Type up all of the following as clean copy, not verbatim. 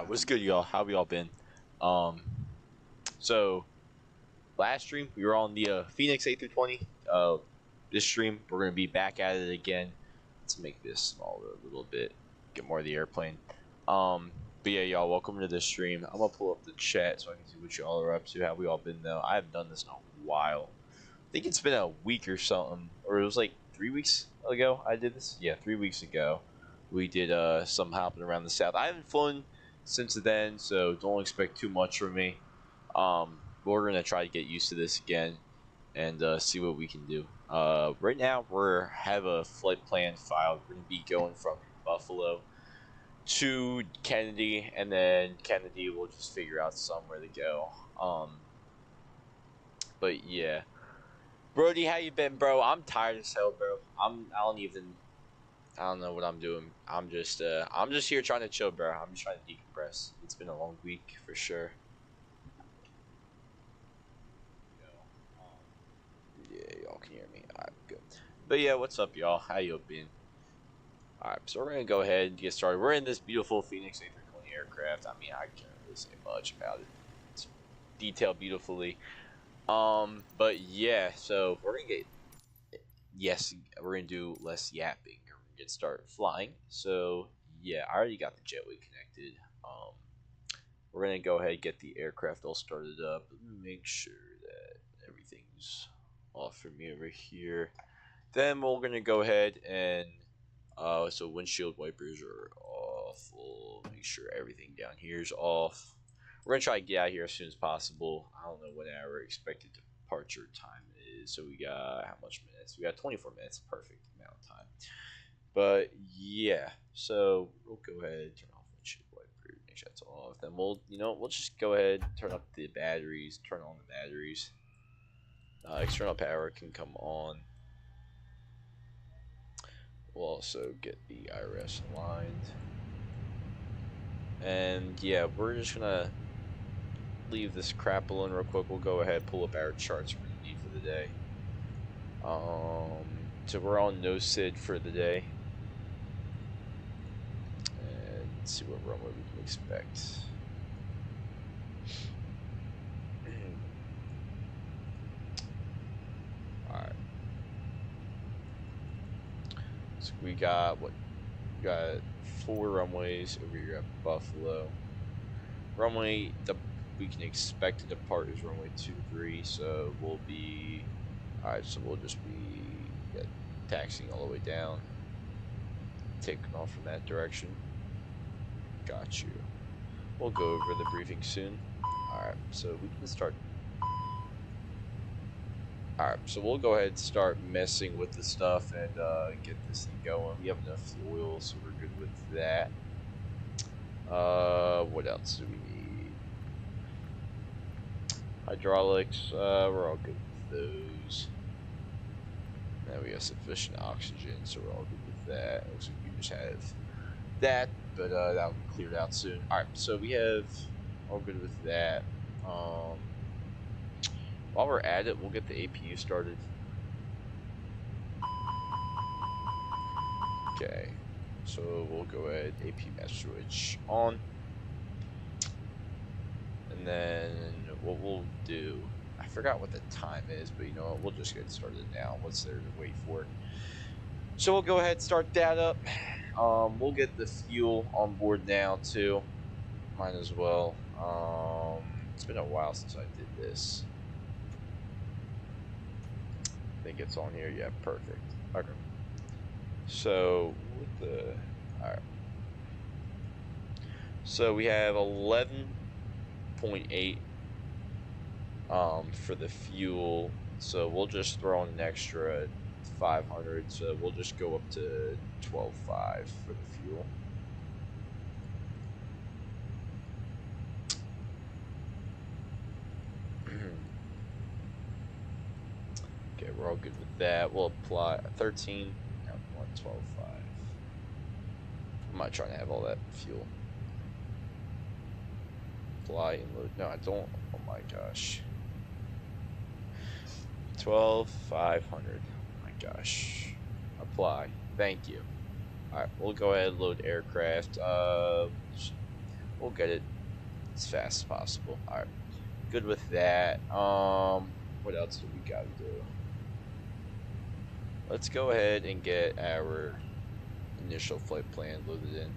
What's good, y'all? How have y'all been? Um, so last stream we were on the Phoenix 8 through 20. This stream we're gonna be back at it again. Let's make this smaller a little bit, get more of the airplane. But yeah, y'all, welcome to this stream. I'm gonna pull up the chat so I can see what y'all are up to. How we all been though? I haven't done this in a while. I think it's been a week or something, or it was like 3 weeks ago I did this. Yeah, 3 weeks ago we did some hopping around the south. I haven't flown since then, so don't expect too much from me. We're gonna try to get used to this again and see what we can do. Right now have a flight plan filed. We're gonna be going from Buffalo to Kennedy, and then Kennedy will just figure out somewhere to go. But yeah, Brody, how you been, bro? I'm tired as hell, bro. I don't know what I'm doing. I'm just here trying to chill, bro. I'm just trying to decompress. It's been a long week for sure. Yeah, y'all can hear me. Alright, good. But yeah, what's up, y'all? How you been? Alright, so we're gonna go ahead and get started. We're in this beautiful Phoenix A320 aircraft. I mean, I can't really say much about it. It's detailed beautifully. But yeah, so we're gonna we're gonna do less yapping. We're gonna get started flying. So yeah, I already got the jetway connected. We're gonna go ahead and get the aircraft all started up. Let me make sure that everything's off for me over here. Then we're gonna go ahead and so windshield wipers are off. We'll make sure everything down here is off. We're gonna try to get out of here as soon as possible. I don't know what our expected departure time is. So we got how much minutes? We got 24 minutes, perfect amount of time. But yeah, so we'll go ahead and turn off windshield wiper, make sure that's off. Then we'll just go ahead, turn up the batteries, turn on the batteries. External power can come on. We'll also get the IRS aligned. And yeah, we're just gonna leave this crap alone real quick. We'll go ahead, pull up our charts we're gonna need for the day. So we're on no SID for the day. And let's see what runway we can expect. Alright. So we got what? We got 4 runways over here at Buffalo. Runway we can expect to depart is runway 23, so we'll be alright, so we'll just be taxiing all the way down, taking off from that direction. Got you. We'll go over the briefing soon. Alright, so we can start. Alright, so we'll go ahead and start messing with the stuff and get this thing going. We have enough fuel, so we're good with that. What else do we need? Hydraulics, we're all good with those. Now we have sufficient oxygen, so we're all good with that. Looks like we just have that, but that'll be cleared out soon. Alright, so we have all good with that. While we're at it, we'll get the APU started. Okay, so we'll go ahead, APU master switch on. And then what we'll do, I forgot what the time is, but you know what, we'll just get started now. What's there to wait for? So we'll go ahead and start that up. We'll get the fuel on board now too. Might as well. It's been a while since I did this. I think it's on here. Yeah, perfect. Okay. So with the alright. So we have 11.8 for the fuel. So we'll just throw in an extra 500. So we'll just go up to 12.5 for the fuel. we're all good with that. We'll apply 13. No, 112.5. I'm not trying to have all that fuel. Apply and load. No, I don't. Oh my gosh. 12,500. Oh my gosh. Apply. Thank you. Alright, we'll go ahead and load aircraft. We'll get it as fast as possible. Alright. Good with that. What else do we gotta do? Let's go ahead and get our initial flight plan loaded in.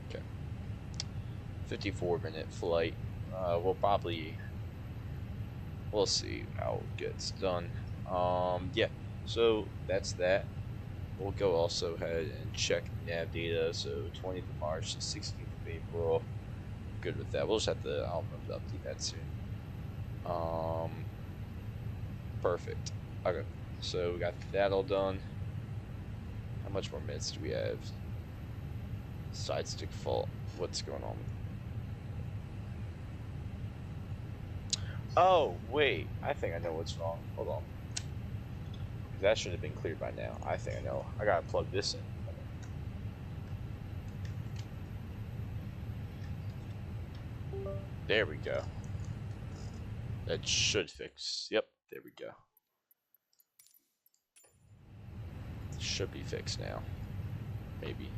Okay. 54-minute flight. We'll see how it gets done. Yeah, so that's that. We'll go also ahead and check nav data. So 20th of March to 16th of April. Good with that. We'll just have to, I'll update that soon. Perfect. Okay, so we got that all done. How much more minutes do we have? Side stick fault. What's going on? Oh, wait. I think I know what's wrong. Hold on. That should have been cleared by now. I think I know. I gotta plug this in. There we go. That should fix. Yep, there we go. Should be fixed now. Maybe.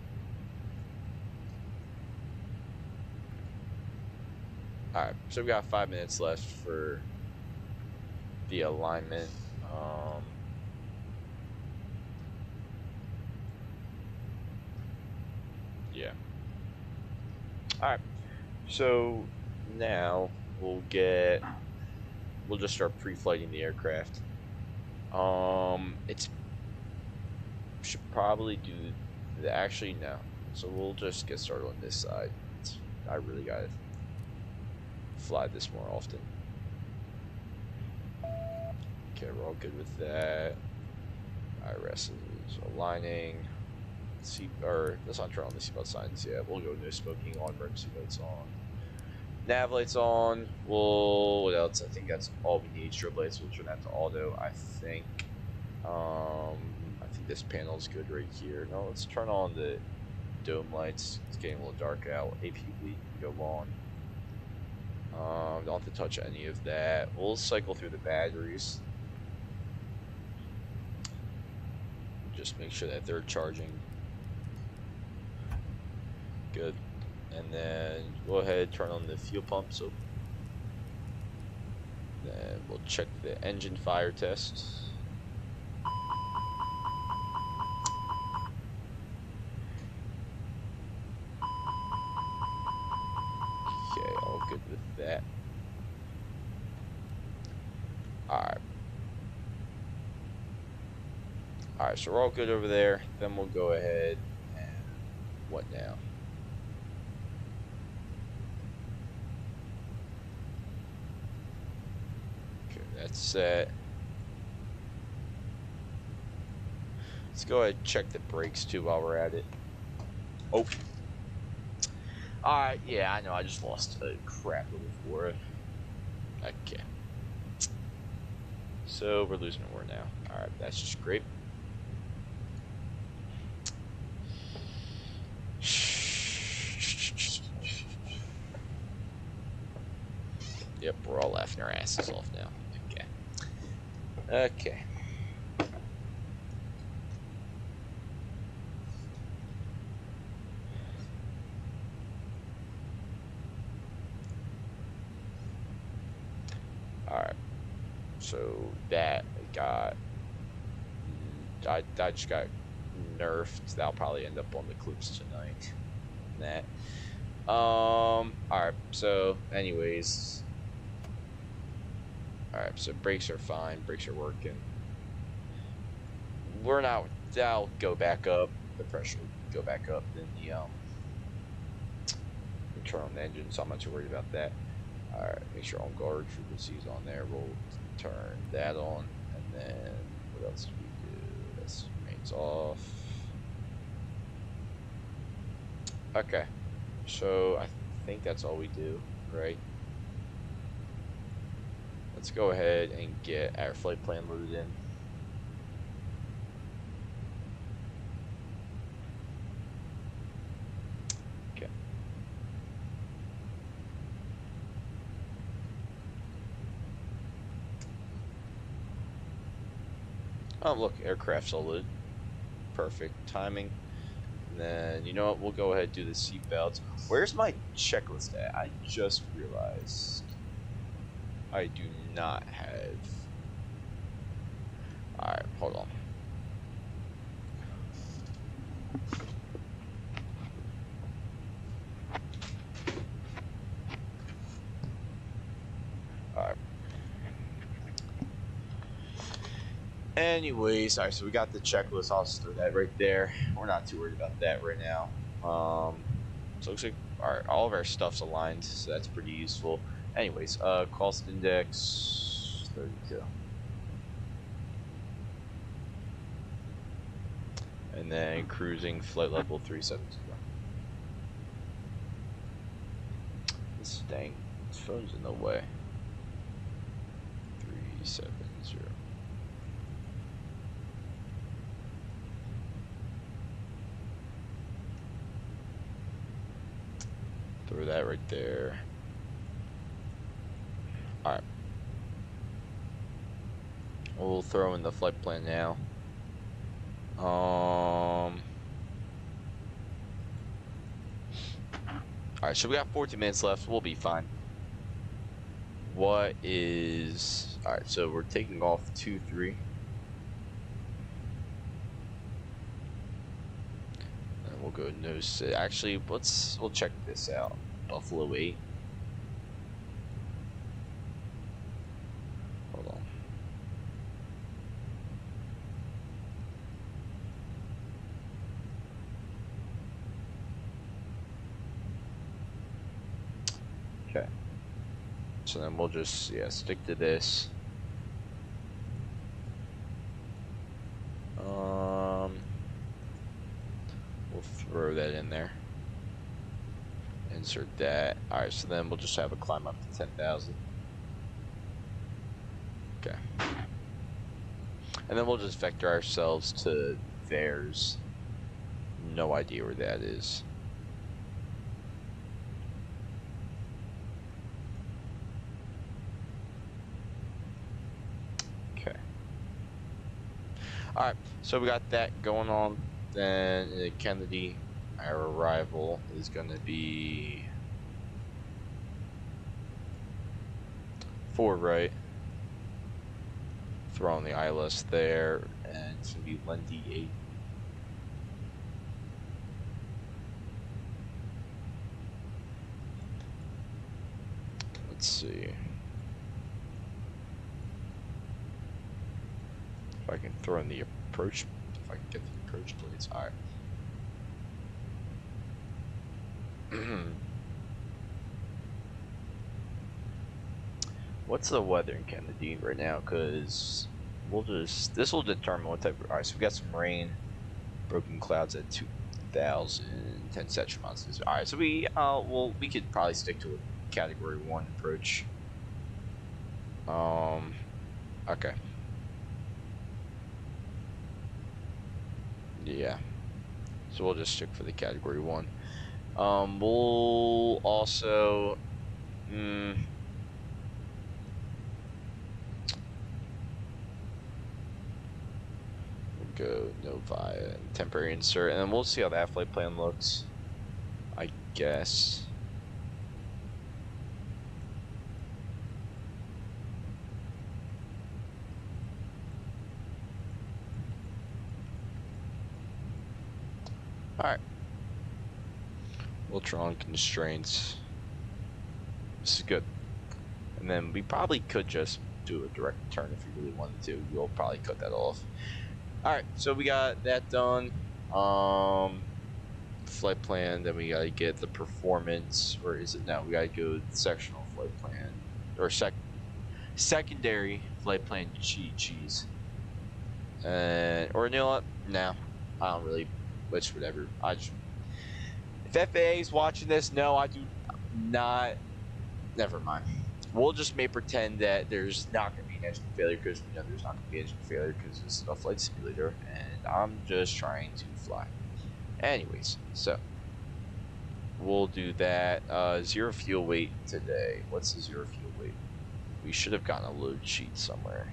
Alright, so we got 5 minutes left for the alignment. Yeah. Alright, so now we'll just start pre-flighting the aircraft. It's should probably do the, actually no. So we'll just get started on this side. I really gotta fly this more often. Okay, we're all good with that. IRS is aligning. Let's not turn on the seatbelt signs yet. We'll go no smoking on, emergency lights on. Nav lights on. What else? I think that's all we need. Strobe lights, we'll turn that to auto, I think. I think this panel is good right here. No, let's turn on the dome lights. It's getting a little dark out. APB go on. Don't have to touch any of that. We'll cycle through the batteries. Just make sure that they're charging. Good. And then go ahead, turn on the fuel pump. So then we'll check the engine fire test. Okay, all good with that. Alright. Alright, so we're all good over there. Then we'll go ahead and what now? Okay, that's set. Let's go ahead and check the brakes too while we're at it. Oh. Alright, yeah, I know I just lost a crap load for it. Okay. So we're losing more now. Alright, that's just great. Yep, we're all laughing our asses off now. Okay. Okay. Alright. So that got... I just got nerfed. That'll probably end up on the clips tonight. That. Alright, so anyways. Alright, so brakes are fine, brakes are working. We're not, that'll go back up, the pressure will go back up, then the turn on the engine, so I'm not too worried about that. Alright, make sure on guard frequencies on there, we'll turn that on, and then what else do we do? This remains off. Okay, so I think that's all we do, right? Let's go ahead and get our flight plan loaded in. Okay. Oh, look, aircraft's all loaded. Perfect timing. And then, you know what? We'll go ahead and do the seatbelts. Where's my checklist at? I just realized I do not have. Alright, hold on. Alright. Anyways, alright, so we got the checklist. I'll just throw that right there. We're not too worried about that right now. So it looks like all of our stuff's aligned, so that's pretty useful. Anyways, cost index 32. And then cruising flight level 370. This dang, this phone's in the way. 370. Throw that right there. Alright. We'll throw in the flight plan now. Alright, so we got 14 minutes left. We'll be fine. What is... Alright, so we're taking off 2-3. And we'll go nose... Actually, we'll check this out. Buffalo 8. Hold on. Okay. So then we'll just, yeah, stick to this. We'll throw that in there. Insert that. Alright, so then we'll just have a climb up to 10,000. Okay. And then we'll just vector ourselves to theirs. No idea where that is. Okay. Alright, so we got that going on. Then Kennedy, our arrival is going to be 4 right. Throw on the ILS there, and it's going to be Lundy 8. Let's see if I can throw in the approach. If I can get the approach plates. All right. What's the weather in Kennedy right now? Because this will determine what type of. All right, so we got some rain, broken clouds at 2,000, 10 central miles. All right, so we could probably stick to a Category 1 approach. Okay. Yeah. So we'll just stick for the Category 1. We'll also... we'll go Novi and temporary insert, and then we'll see how that flight plan looks, I guess. Alright. Ultron constraints. This is good. And then we probably could just do a direct turn if we really wanted to. We'll probably cut that off. Alright, so we got that done. Flight plan, then we gotta get the performance, or is it now? We gotta go the sectional flight plan, or secondary flight plan cheat cheese. Or you know what? No, I don't really. Which whatever. If FAA is watching this, no, I do not. Never mind. We'll just may pretend that there's not going to be an engine failure because we know there's not going to be an engine failure because this is a flight simulator and I'm just trying to fly. Anyways, so we'll do that. Zero fuel weight today. What's the zero fuel weight? We should have gotten a load sheet somewhere.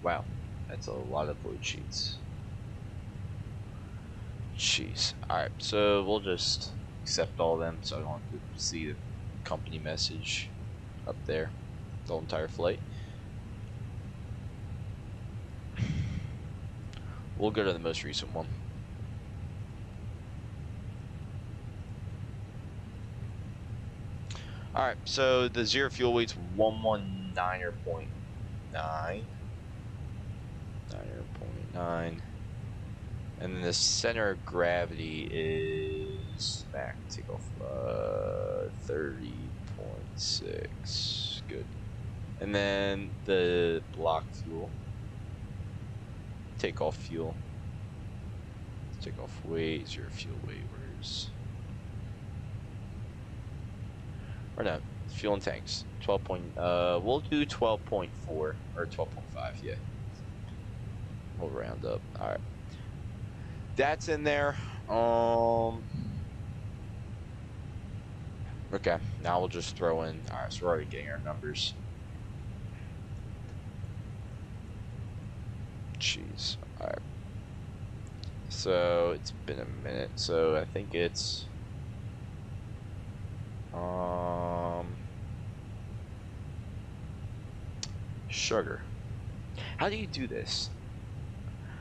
Wow, that's a lot of load sheets. Jeez. Alright, so we'll just accept all of them so I don't have to see the company message up there the whole entire flight. We'll go to the most recent one. Alright, so the zero fuel weight's 119.9. 9.9. And then the center of gravity is back, take off 30.6. Good. And then the block fuel, take off fuel, take off weight, zero fuel weight, where's, or no, fuel and tanks, 12 we'll do 12.4 or 12.5, yeah. We'll round up, all right. That's in there. Okay, now we'll just throw in. All right, so we're already getting our numbers. Jeez. All right. So it's been a minute. So I think it's sugar. How do you do this?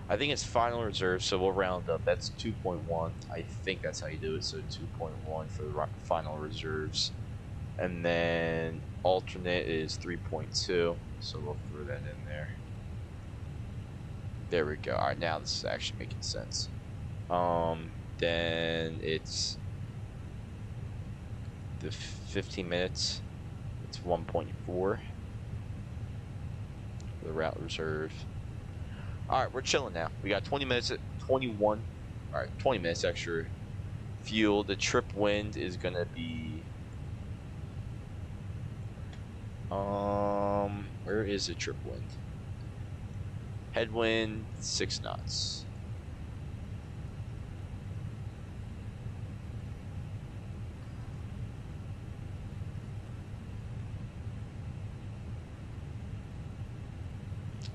I think it's final reserve, so we'll round up. That's 2.1. I think that's how you do it. So 2.1 for the final reserves. And then alternate is 3.2. So we'll throw that in there. There we go. All right, now this is actually making sense. Then it's the 15 minutes. It's 1.4 for the route reserve. All right, we're chilling now. We got 20 minutes at 21. All right, 20 minutes extra fuel. The trip wind is gonna be, where is the trip wind? Headwind 6 knots.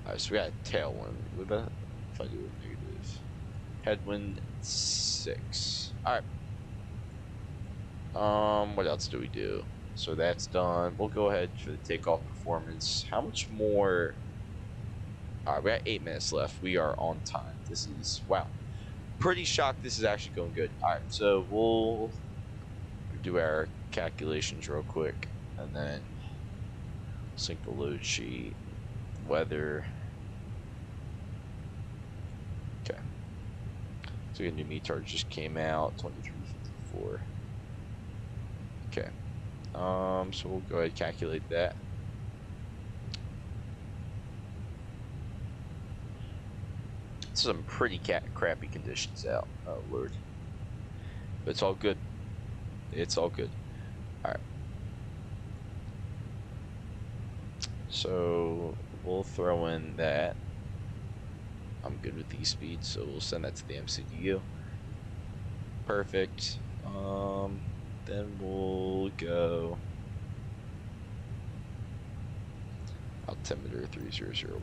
Alright, so we got a tailwind. What about if I do a negative? Headwind 6. Alright. What else do we do? So that's done. We'll go ahead for the takeoff performance. How much more? Alright, we got 8 minutes left. We are on time. This is, wow. Pretty shocked this is actually going good. Alright, so we'll do our calculations real quick. And then sync the load sheet. Weather. Okay. So a new METAR just came out, 2354. Okay. So we'll go ahead and calculate that. Some pretty crappy conditions out. Oh Lord. But it's all good. It's all good. Alright. So we'll throw in that. I'm good with these speeds, so we'll send that to the MCDU. Perfect. Then we'll go altimeter 3001.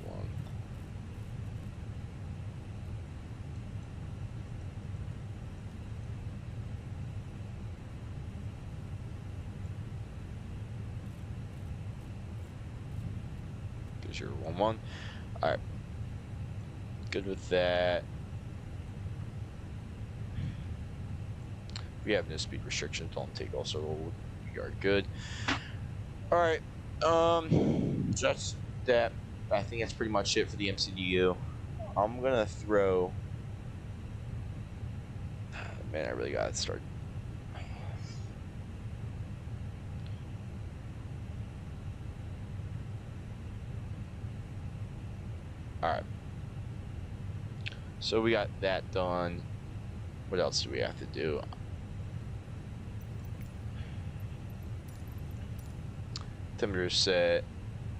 Because you're 11. All right. Good with that. We have no speed restrictions on takeoff, so we are good. All right. Just that. I think that's pretty much it for the MCDU. I'm gonna throw. Man, I really gotta start. So we got that done. What else do we have to do? Temperature set,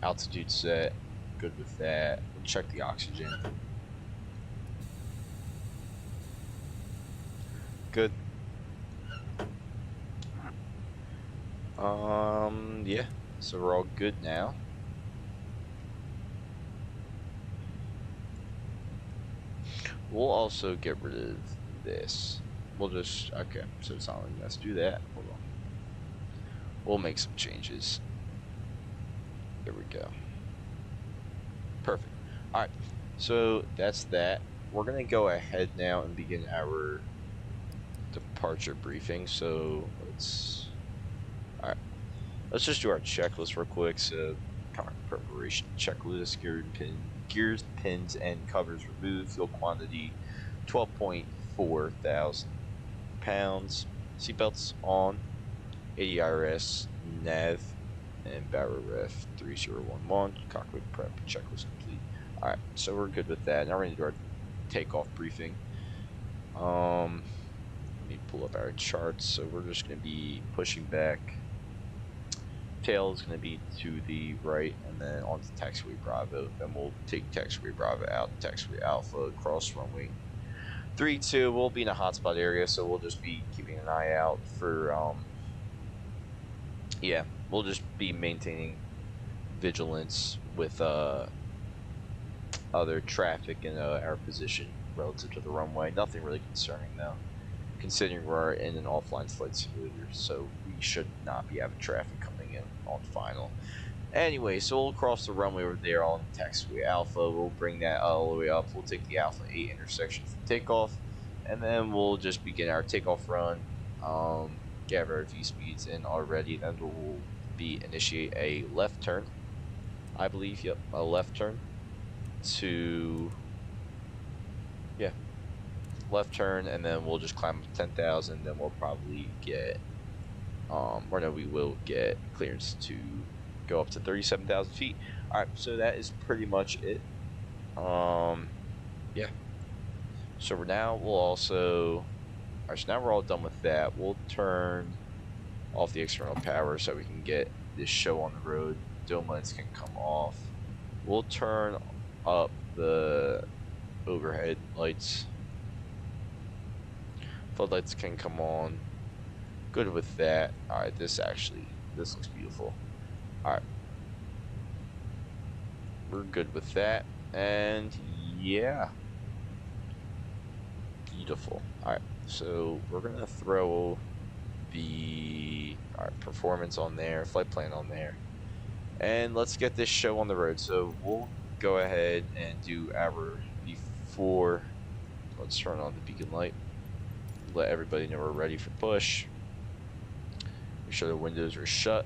altitude set. Good with that. We'll check the oxygen. Good. Yeah. So we're all good now. We'll also get rid of this. We'll just, okay, so it's not letting us do that. Hold on. We'll make some changes. There we go. Perfect. All right, so that's that. We're gonna go ahead now and begin our departure briefing. So all right, let's just do our checklist real quick. So, kind of preparation checklist: gears, pins, and covers removed. Fuel quantity: 12.4 thousand pounds. Seatbelts on. ADRS, nav, and barrel ref 3011. Cockpit prep checklist complete. Alright, so we're good with that. Now we're going to do our takeoff briefing. Let me pull up our charts. So we're just going to be pushing back. Tail is going to be to the right, and then onto taxiway Bravo. Then we'll take taxiway Bravo out, taxiway Alpha, cross runway 32. We'll be in a hotspot area, so we'll just be keeping an eye out for yeah, we'll just be maintaining vigilance with other traffic in our position relative to the runway. Nothing really concerning though, considering we're in an offline flight simulator, so we should not be having traffic coming in on final. Anyway, so we'll cross the runway over there on taxiway Alpha. We'll bring that all the way up. We'll take the Alpha 8 intersection for takeoff, and then we'll just begin our takeoff run. Get our V speeds in already. Then we'll initiate a left turn. I believe, yep, a left turn to, yeah, left turn, and then we'll just climb up 10,000. Then we'll probably get, or no, we will get clearance to go up to 37,000 feet. All right, so that is pretty much it. Yeah. So now we'll also. Alright, so now we're all done with that. We'll turn off the external power so we can get this show on the road. Dome lights can come off. We'll turn up the overhead lights. Floodlights can come on. Good with that. Alright, this looks beautiful. Alright. We're good with that. And yeah. Beautiful. Alright. So we're gonna throw the performance on there, flight plan on there, and let's get this show on the road. So we'll go ahead and do our before. Let's turn on the beacon light. Let everybody know we're ready for push. Make sure the windows are shut.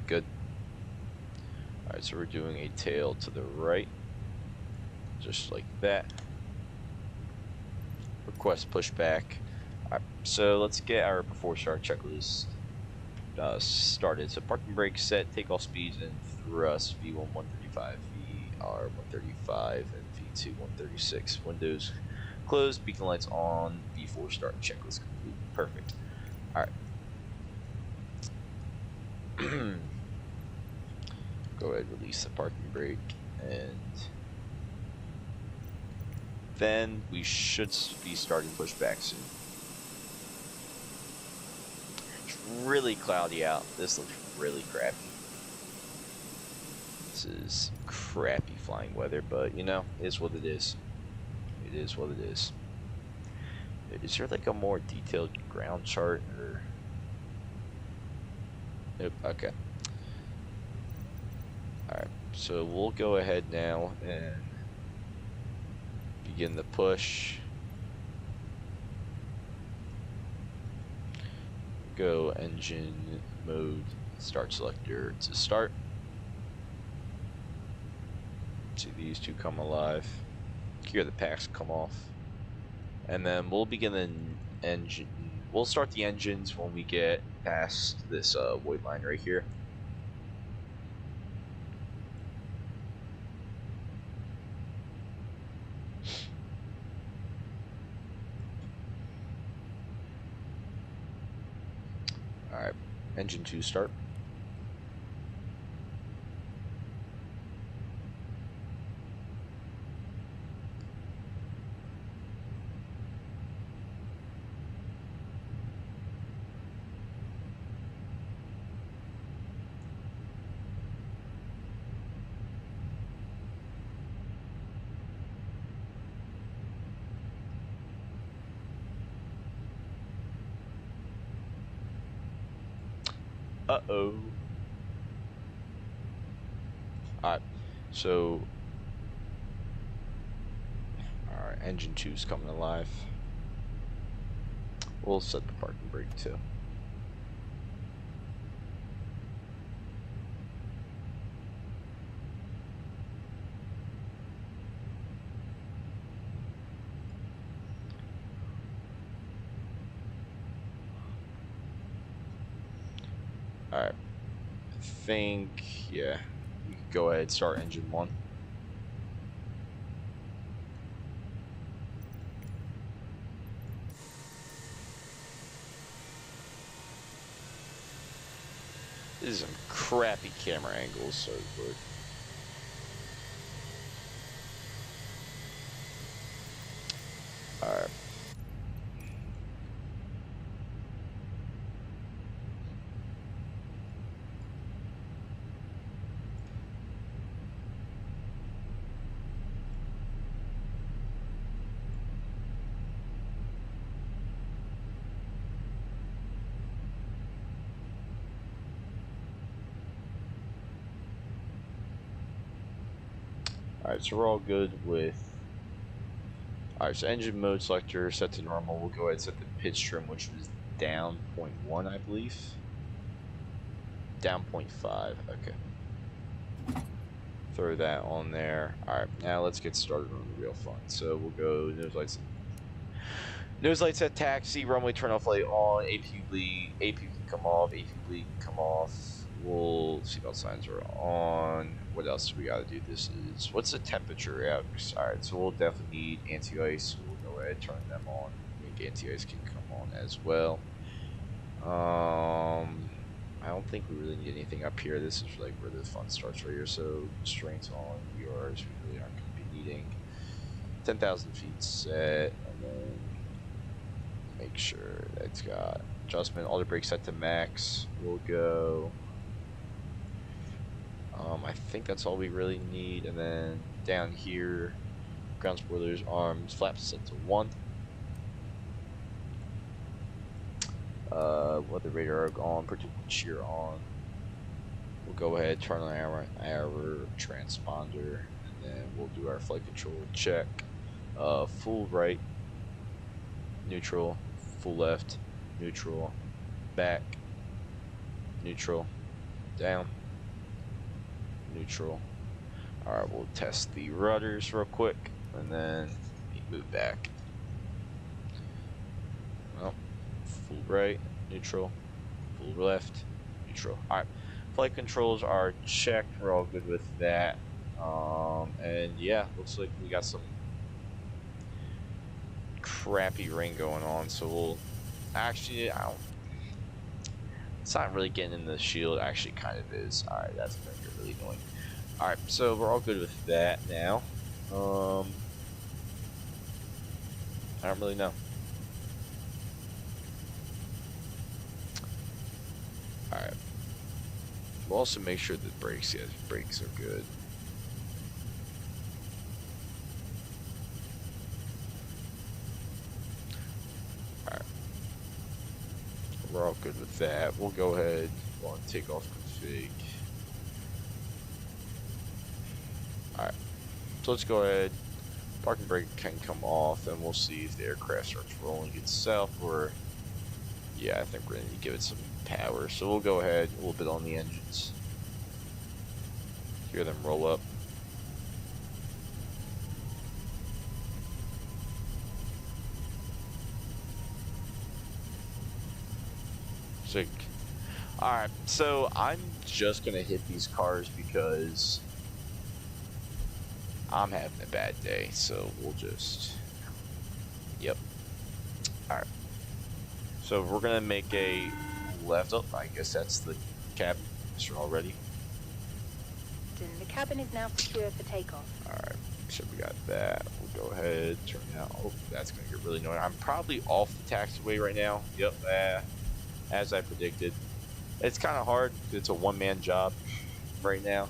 Good. All right, so we're doing a tail to the right, just like that. Request pushback. Alright, so let's get our before start checklist started. So parking brake set, takeoff speeds and thrust V1 135, VR 135, and V2 136. Windows closed, beacon lights on, before start checklist complete. Perfect. Alright. Go ahead, release the parking brake, and then we should be starting pushback soon. It's really cloudy out. This looks really crappy. This is crappy flying weather, but you know, it is what it is. It is what it is. Is there like a more detailed ground chart or? Nope. Okay. Alright, so we'll go ahead now and begin the push. Go engine mode, start selector to start. See these two come alive. Hear the packs come off. And then we'll begin the engine. We'll start the engines when we get past this void line right here. Engine 2 start. Uh-oh. Alright, so... Alright, engine 2's coming alive. We'll set the parking brake too. Alright. I think, yeah, we can go ahead and start engine 1. This is some crappy camera angles, so good. Alright. Alright, so we're all good with... Alright, so engine mode selector set to normal. We'll go ahead and set the pitch trim, which was down 0.1, I believe. Down 0.5, okay. Throw that on there. Alright, now let's get started on the real fun. So we'll go nose lights. Nose lights at taxi, runway turn off light on, AP bleed, AP can come off, AP bleed can come off. We'll seatbelt signs are on. What else do we gotta do? This is, what's the temperature out? Alright, so we'll definitely need anti-ice. We'll go ahead and turn them on. I think anti-ice can come on as well. I don't think we really need anything up here. This is like where the fun starts right here. So constraints on VRs, we really aren't gonna be needing. 10,000 feet set, and then make sure that's got adjustment. All the brakes set to max. We'll go. I think that's all we really need. And then down here, ground spoilers, arms, flaps set to 1. Weather radar on, particle cheer on. We'll go ahead, turn on our transponder, and then we'll do our flight control check. Full right, neutral, full left, neutral, back, neutral, down, neutral. Alright, we'll test the rudders real quick, and then move back. Well, full right, neutral, full left, neutral. Alright, flight controls are checked. We're all good with that. And yeah, looks like we got some crappy rain going on, so we'll actually, it's not really getting in the shield. Actually, kind of is. Alright, that's gonna get really annoying. Alright, so we're all good with that now. I don't really know. Alright. We'll also make sure the brakes, yeah, brakes are good. Alright. We're all good with that. We'll go ahead, we'll take off config. Alright. So let's go ahead. Parking brake can come off, and we'll see if the aircraft starts rolling itself, or yeah, I think we're gonna need to give it some power. So we'll go ahead a little bit on the engines. Hear them roll up. Sick. Alright, so I'm just gonna hit these cars because I'm having a bad day, so we'll just, yep. Alright. So we're gonna make a left. Oh, I guess that's the cabin. Sure, already. The cabin is now secure for takeoff. Alright, so we got that. We'll go ahead, turn it out. Oh, that's going to get really annoying. I'm probably off the taxiway right now. Yep, as I predicted. It's kind of hard because it's a one-man job right now.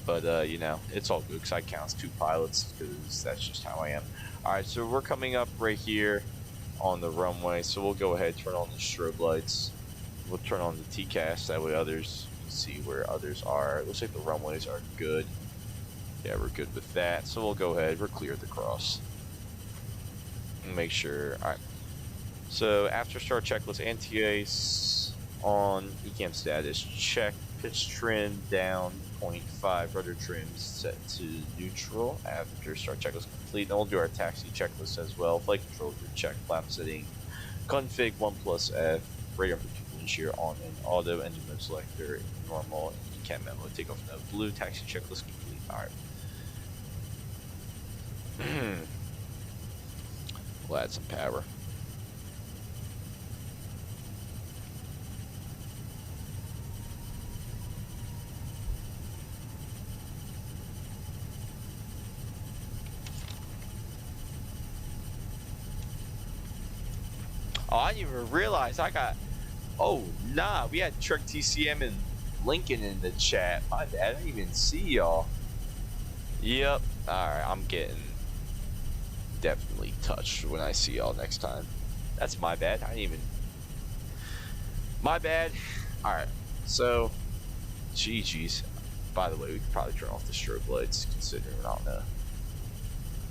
But, you know, it's all good because I count as 2 pilots because that's just how I am. Alright, so we're coming up right here on the runway. So we'll go ahead, turn on the strobe lights. We'll turn on the TCAS, that way others can see where others are. It looks like the runways are good. Yeah, we're good with that. So we'll go ahead, we're clear at the cross. Make sure, alright. So after start checklist, anti-ice on, ECAM status, check, pitch trim down 0.5, rudder trim set to neutral after start checklist complete. Then we'll do our taxi checklist as well. Flight control group check, flap setting, config 1+F, radar amplitude wind shear on and auto, engine mode selector, normal, ECAM memo, takeoff no blue, taxi checklist complete. Alright. We'll add some power. Oh, I didn't even realize I got... Oh, nah, we had Truck TCM and Lincoln in the chat. My bad, I didn't even see y'all. Yep. Alright, I'm getting definitely touched when I see y'all next time. That's my bad. I didn't even... My bad. Alright, so... GG's. By the way, we could probably turn off the strobe lights, considering we're not in a...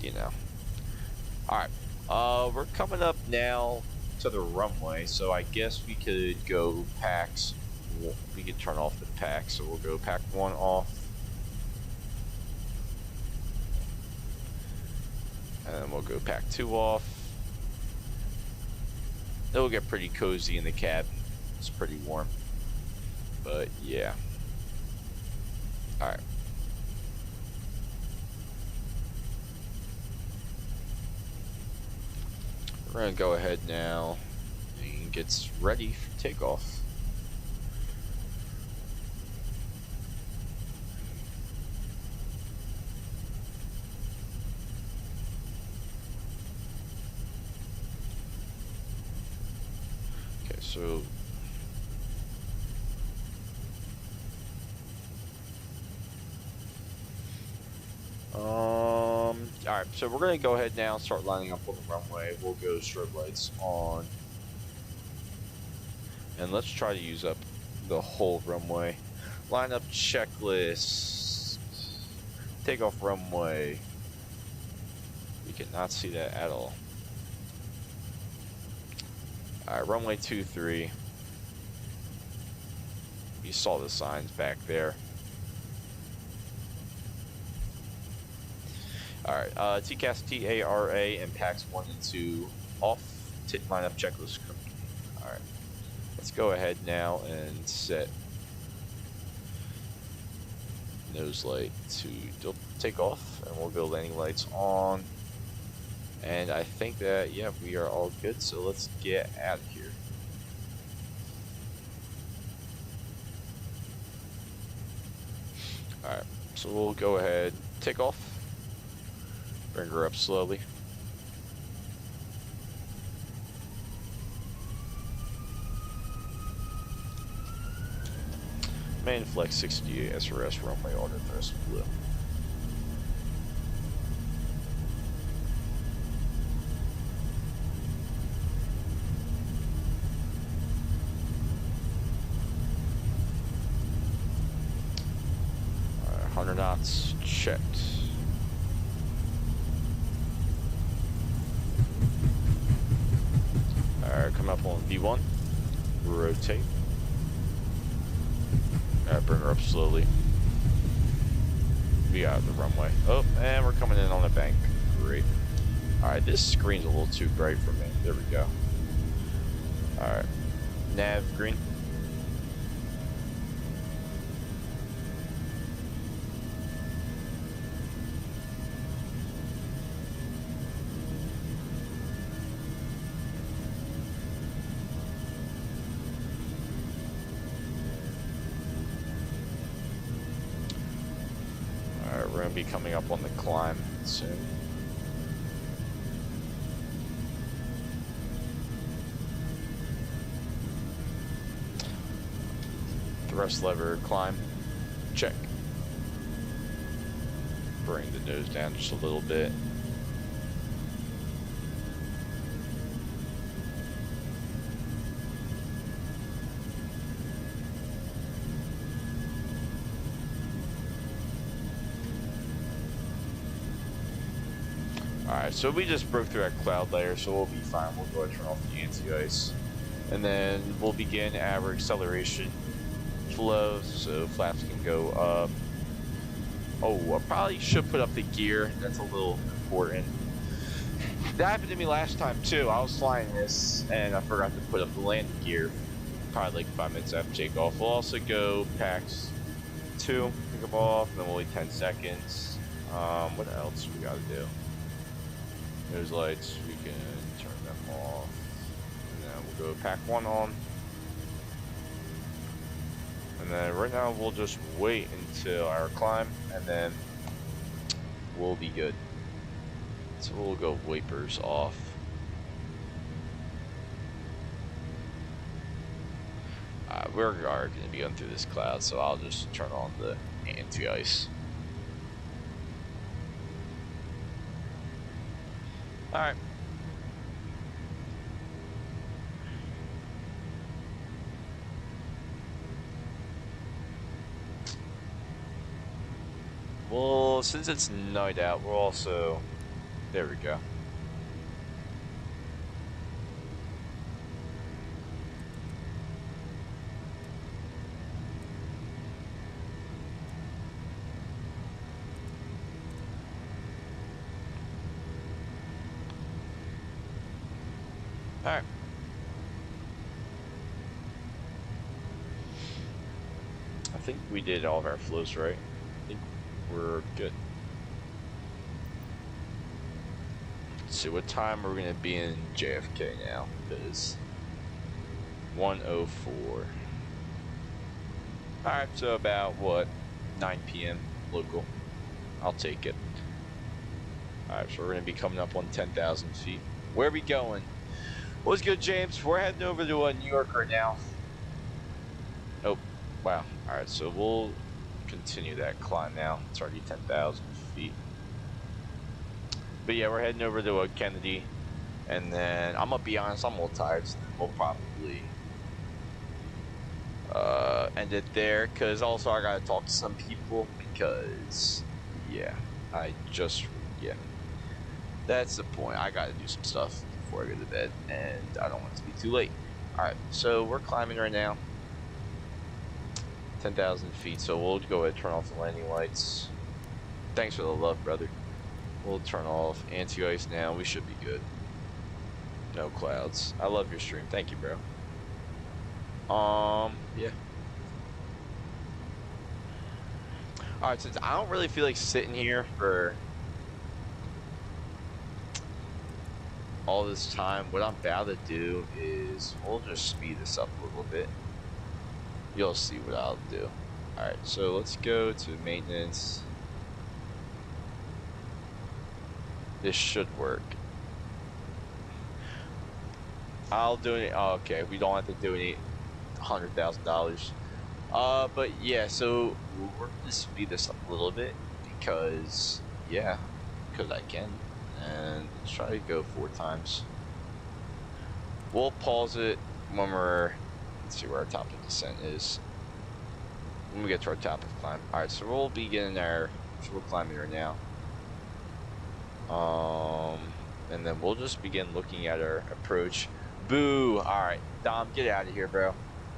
You know. Alright. We're coming up now to the runway, so I guess we could go packs. We could turn off the pack, so we'll go pack 1 off. And then we'll go pack 2 off. It'll get pretty cozy in the cabin. It's pretty warm. But yeah. Alright. We're gonna go ahead now and get ready for takeoff. Okay, so alright, so we're gonna go ahead now and start lining up on the runway. We'll go strobe lights on. And let's try to use up the whole runway. Line up checklist. Take off runway. We cannot see that at all. Alright, runway 23. You saw the signs back there. Alright, TCAS TARA and packs 1 and 2 off. Line up checklist complete. Alright. Let's go ahead now and set nose light to take off, and we'll go landing lights on. And I think that, yeah, we are all good, so let's get out of here. Alright, so we'll go ahead, take off, bring her up slowly. Main flex 68 SRS runway order thrust blue. Alright, 100 knots checked. Alright, come up on V1. Rotate. Bring her up slowly. We got the runway. Oh, and we're coming in on the bank. Great. Alright, this screen's a little too bright for me. There we go. Alright. Nav green. going to be coming up on the climb soon. Thrust lever, climb, check. Bring the nose down just a little bit. Alright, so we just broke through that cloud layer, so we'll be fine. We'll go ahead and turn off the anti-ice. And then we'll begin our acceleration flow, so flaps can go up. Oh, I probably should put up the gear. That's a little important. That happened to me last time too. I was flying this and I forgot to put up the landing gear. Probably like 5 minutes after takeoff. We'll also go packs 2, pick them off, and then we'll wait 10 seconds. What else we gotta do? Those lights, we can turn them off. And then we'll go pack 1 on. And then right now we'll just wait until our climb and then we'll be good. So we'll go wipers off. We're going to be going through this cloud, so I'll just turn on the anti-ice. Alright. Well, since it's night out, we're also... There we go. Alright. I think we did all of our flows right. I think we're good. Let's see what time we're gonna be in JFK now. It is 1:04. Alright, so about what? 9 p.m. local. I'll take it. Alright, so we're gonna be coming up on 10,000 feet. Where are we going? What's good, James? We're heading over to New York right now. Oh, wow. Alright, so we'll continue that climb now. It's already 10,000 feet. But yeah, we're heading over to Kennedy. And then, I'm gonna be honest, I'm a little tired. So we'll probably end it there. Because also, I gotta talk to some people. Because, yeah, yeah. That's the point. I gotta do some stuff before I go to bed, and I don't want it to be too late. Alright, so we're climbing right now. 10,000 feet, so we'll go ahead and turn off the landing lights. Thanks for the love, brother. We'll turn off anti-ice now. We should be good. No clouds. I love your stream. Thank you, bro. Yeah. Alright, since I don't really feel like sitting here for all this time, what I'm about to do is we'll just speed this up a little bit. You'll see what I'll do. Alright, so let's go to maintenance. This should work. I'll do it. Oh, okay, we don't have to do any $100,000. But yeah, so we're gonna speed this up a little bit because, yeah, because I can. And let's try to go 4 times. We'll pause it when we're, let's see where our top of descent is. When we get to our top of climb. Alright, so we'll begin our, so we're climbing right now. And then we'll just begin looking at our approach. Boo! Alright, Dom, get out of here, bro.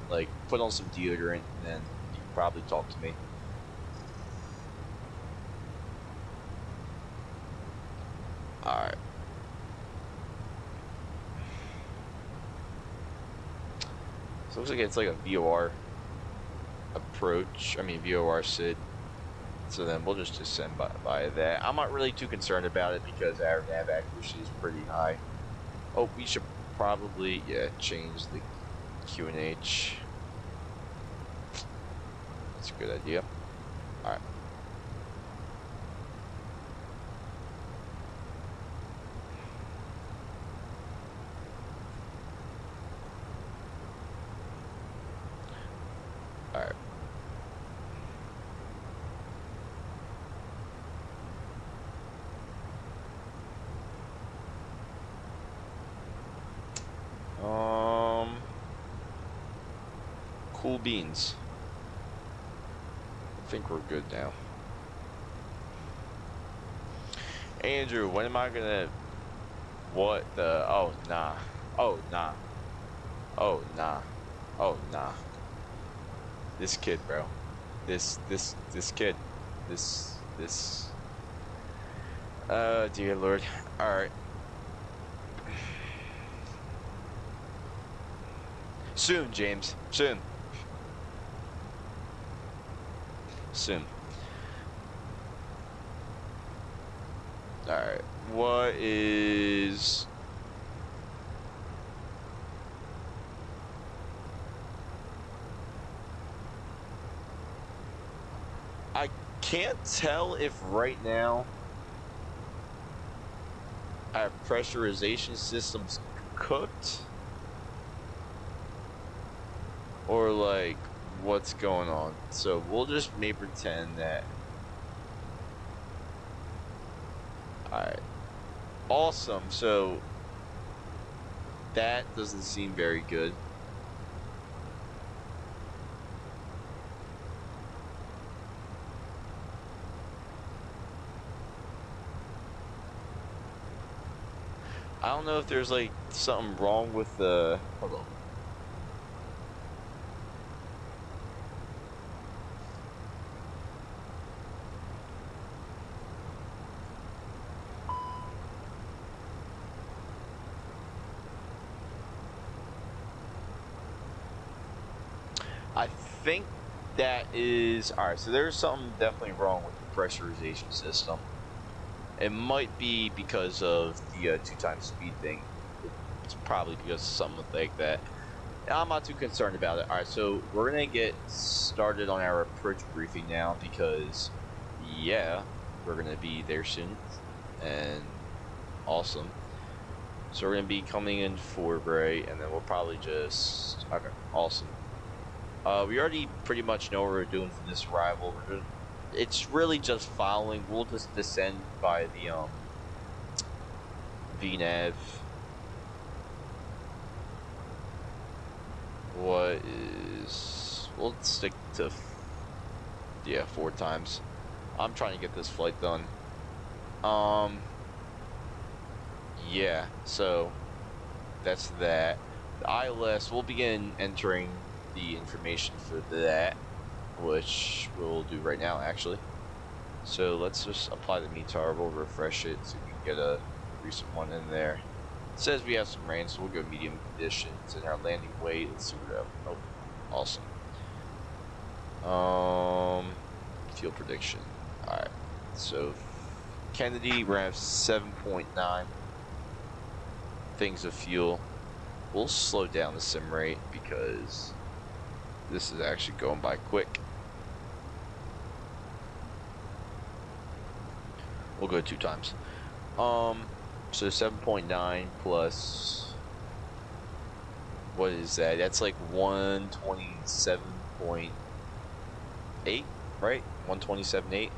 Like, put on some deodorant, and then you can probably talk to me. Alright. So it looks like it's like a VOR approach. I mean, VOR SID. So then we'll just descend by that. I'm not really too concerned about it because our nav accuracy is pretty high. Oh, we should probably, yeah, change the QNH. That's a good idea. Alright. Alright. Cool beans. I think we're good now. Andrew, when am I gonna... What the... Oh, nah. Oh, nah. Oh, nah. Oh, nah. This kid, bro. This kid. This... Oh, dear Lord. Alright. Soon, James. Soon. Soon. Alright. What is... I can't tell if right now our pressurization system's cooked or like what's going on. So we'll just maybe pretend that. Alright. Awesome. So that doesn't seem very good. I don't know if there's like something wrong with the... Hold on. I think that is... Alright, so there's something definitely wrong with the pressurization system. It might be because of the 2x speed thing. It's probably because of something like that. I'm not too concerned about it. Alright, so we're going to get started on our approach briefing now because, yeah, we're going to be there soon. And awesome. So we're going to be coming in Forbury, and then we'll probably just... Okay, awesome. We already pretty much know what we're doing for this arrival. It's really just following. We'll just descend by the VNav. What is... We'll stick to... Yeah, 4 times. I'm trying to get this flight done. Yeah, so that's that. The ILS, we'll begin entering the information for that, which we'll do right now actually. So let's just apply the METAR, we'll refresh it so we can get a recent one in there. It says we have some rain, so we'll go medium conditions, and our landing weight, let's see what we have. Oh, awesome. Fuel prediction. Alright, so Kennedy, we're gonna have 7.9 things of fuel. We'll slow down the sim rate because this is actually going by quick. We'll go 2 times. So 7.9 plus, what is that? That's like 127.8, right? 127.8.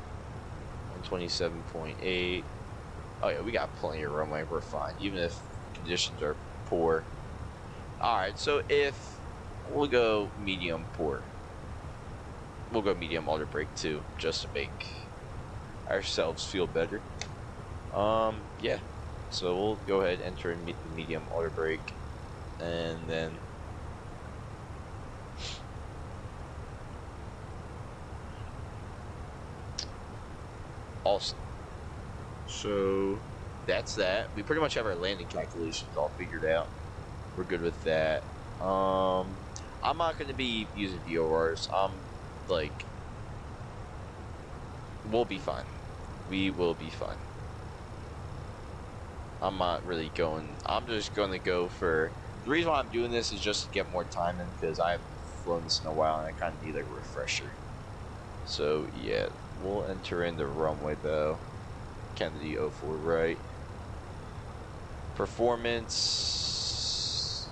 127.8. Oh yeah, we got plenty of runway. We're fine, even if conditions are poor. Alright, so if we'll go medium poor. We'll go medium auto brake too, just to make ourselves feel better. Yeah. So we'll go ahead and enter in the medium auto brake, and then awesome. So that's that. We pretty much have our landing calculations all figured out. We're good with that. I'm not going to be using VORs. Like, we'll be fine. We will be fine. I'm not really going... I'm just going to go for... The reason why I'm doing this is just to get more time in, because I haven't flown this in a while, and I kind of need like a refresher. So, yeah. We'll enter in the runway, though. Kennedy 04 right. Performance...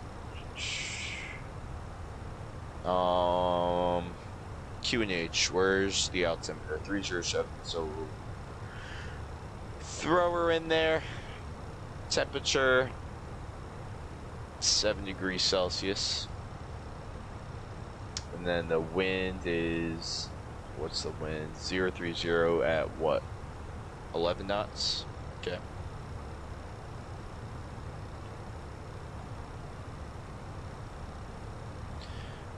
QNH, where's the altimeter? 307. So we'll throw her in there. Temperature 7 degrees Celsius. And then the wind is, what's the wind? 030 at what? 11 knots? Okay.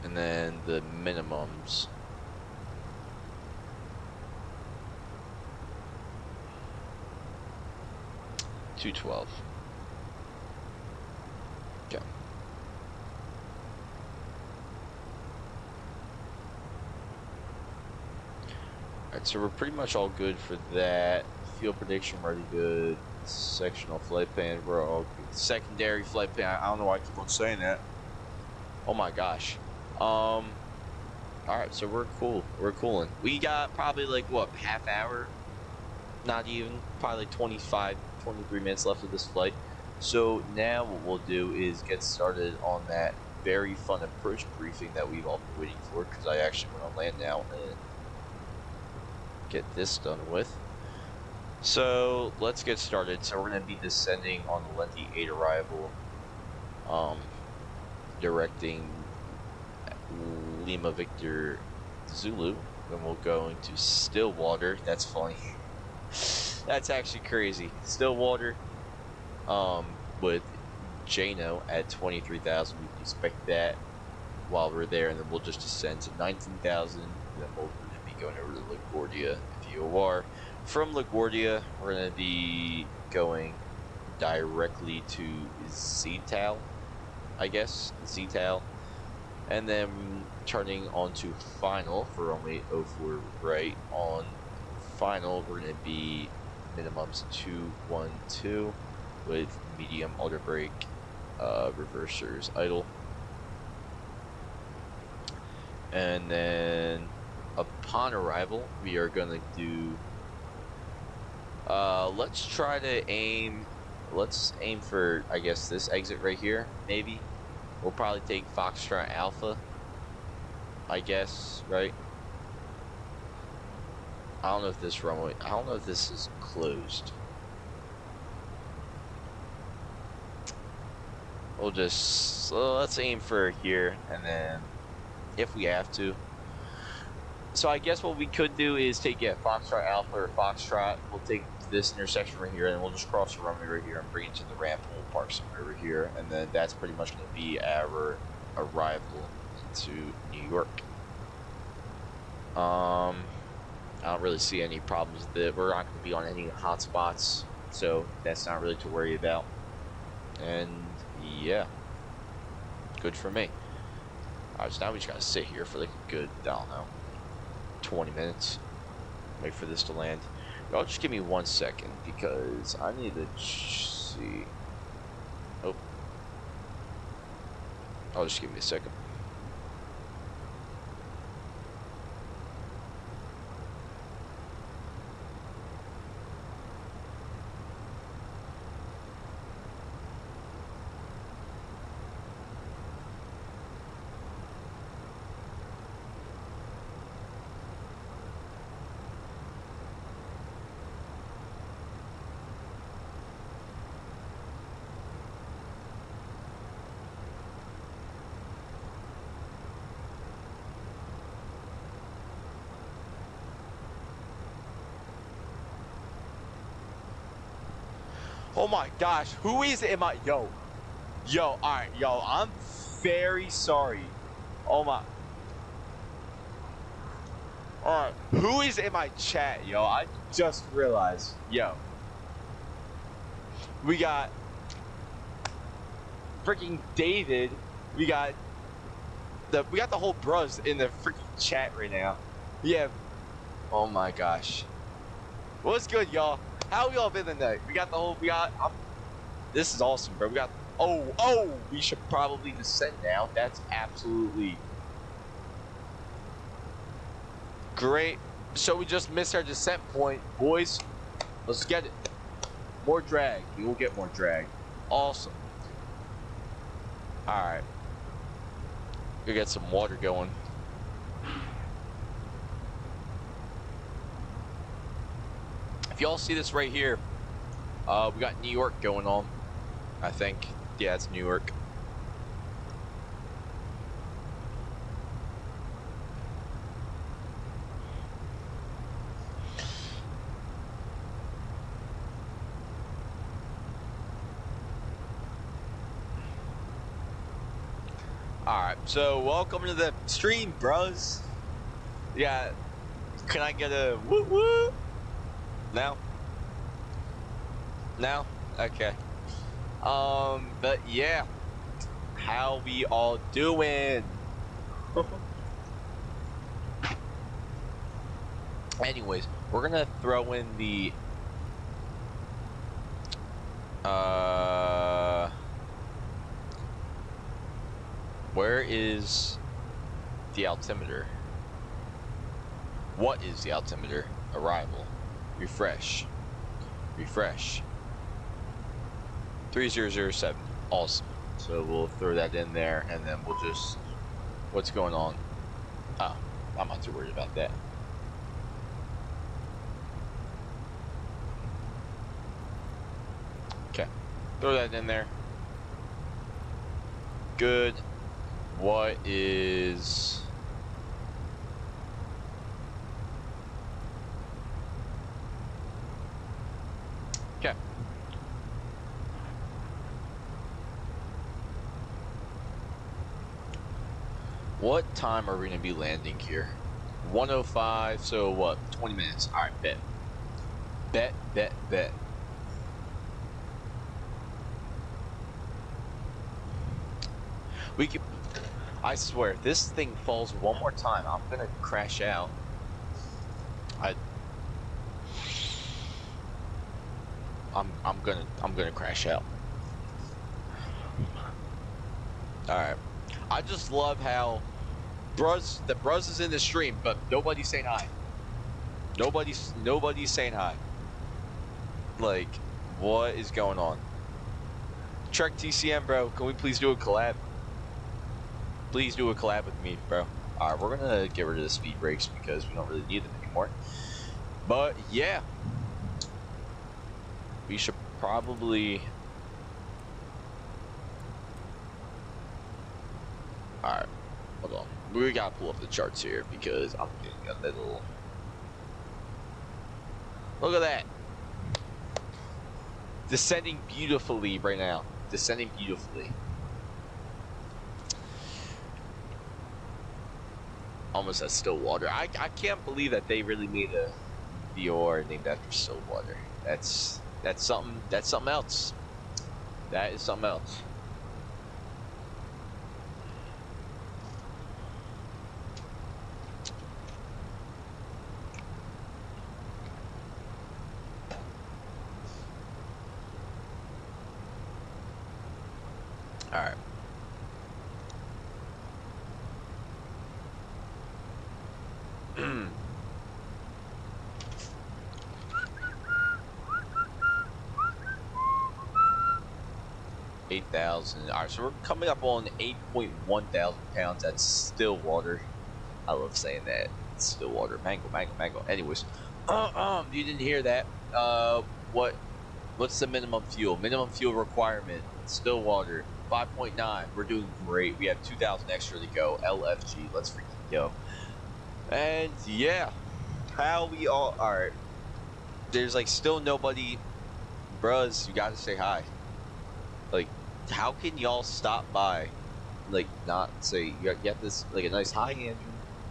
And then the minimums. $212. Okay. Alright, so we're pretty much all good for that. Fuel prediction already good. Sectional flight plan, we're all good. Secondary flight plan, I don't know why I keep on saying that. Oh my gosh. Alright, so we're cool. We're cooling. We got probably like what, half hour? Not even, probably like 25, 23 minutes left of this flight. So now what we'll do is get started on that very fun approach briefing that we've all been waiting for, because I actually want to land now and get this done with. So let's get started. So we're going to be descending on the Lenti 8 arrival, directing Lima Victor Zulu. Then we'll go into Stillwater. That's funny. That's actually crazy. Stillwater, with Jano at 23,000. We can expect that while we're there, and then we'll just descend to 19,000. Then we'll be going over to LaGuardia VOR. From LaGuardia, we're going to be going directly to Zetal, I guess, Zetal, and then turning onto Final for runway 04 right. On Final, we're going to be minimums 212 with medium auto brake, reversers idle, and then upon arrival we are going to do let's try to aim for, I guess, this exit right here. Maybe we'll probably take Foxtrot Alpha, I guess, right? I don't know if this runway, I don't know if this is closed. We'll just, let's aim for here, and then if we have to. So I guess what we could do is take, Foxtrot Alpha or Foxtrot. We'll take this intersection right here, and we'll just cross the runway right here and bring it to the ramp, and we'll park somewhere over here, and then that's pretty much going to be our arrival into New York. I don't really see any problems with it. We're not going to be on any hot spots, so that's not really to worry about. And yeah, good for me. Alright, so now we just gotta sit here for like a good, I don't know, 20 minutes. Wait for this to land. Y'all just give me 1 second, because I need to see. Oh. I'll just give me a second. Oh my gosh, who is in my, yo, alright, yo, I'm very sorry. Oh my, alright, who is in my chat, yo? I just realized, yo, we got freaking David, we got the whole bros in the freaking chat right now. Yeah, oh my gosh, what's good, y'all? How y'all been tonight? This is awesome, bro. We got, oh, we should probably descend now. That's absolutely great. So we just missed our descent point, boys. Let's get it. More drag. We will get more drag. Awesome. All right. We get some water going. if y'all see this right here, we got New York going on. I think, yeah, it's New York. Alright, so welcome to the stream, bros. Yeah, can I get a woo woo? No? No? Okay. But yeah. How we all doing? Anyways, we're gonna throw in the where is the altimeter? What is the altimeter? Arrival. Refresh. Refresh. 3007. Awesome. So we'll throw that in there and then we'll just, what's going on? Oh, I'm not too worried about that. Okay, throw that in there. Good. What is... Okay. What time are we gonna be landing here? 1:05, so what, 20 minutes. Alright, bet. Bet. We can, I swear, if this thing falls one more time, I'm gonna crash out. I'm gonna crash out. Alright. I just love how the Bruz is in the stream, but nobody's saying hi. Nobody's saying hi. Like, what is going on? Trek TCM, bro, can we please do a collab? Please do a collab with me, bro. Alright, we're gonna get rid of the speed brakes because we don't really need them anymore. But yeah, we should probably... Alright, hold on. We gotta pull up the charts here because I'm getting a little... Look at that! Descending beautifully right now. Descending beautifully. Almost at Stillwater. I can't believe that they really made a VR named after Stillwater. That's something else. That is something else. All right. $8,000. All right, so we're coming up on 8.1 thousand pounds. That's Stillwater. I love saying that. Stillwater. Mango. Anyways, you didn't hear that. What's the minimum fuel? Minimum fuel requirement. Stillwater. 5.9. We're doing great. We have 2,000 extra to go. LFG. Let's freaking go. And yeah, how we all are. There's like still nobody. Bruz, you gotta say hi. Like, how can y'all stop by? Like, not say you get this like a nice hi, Andrew.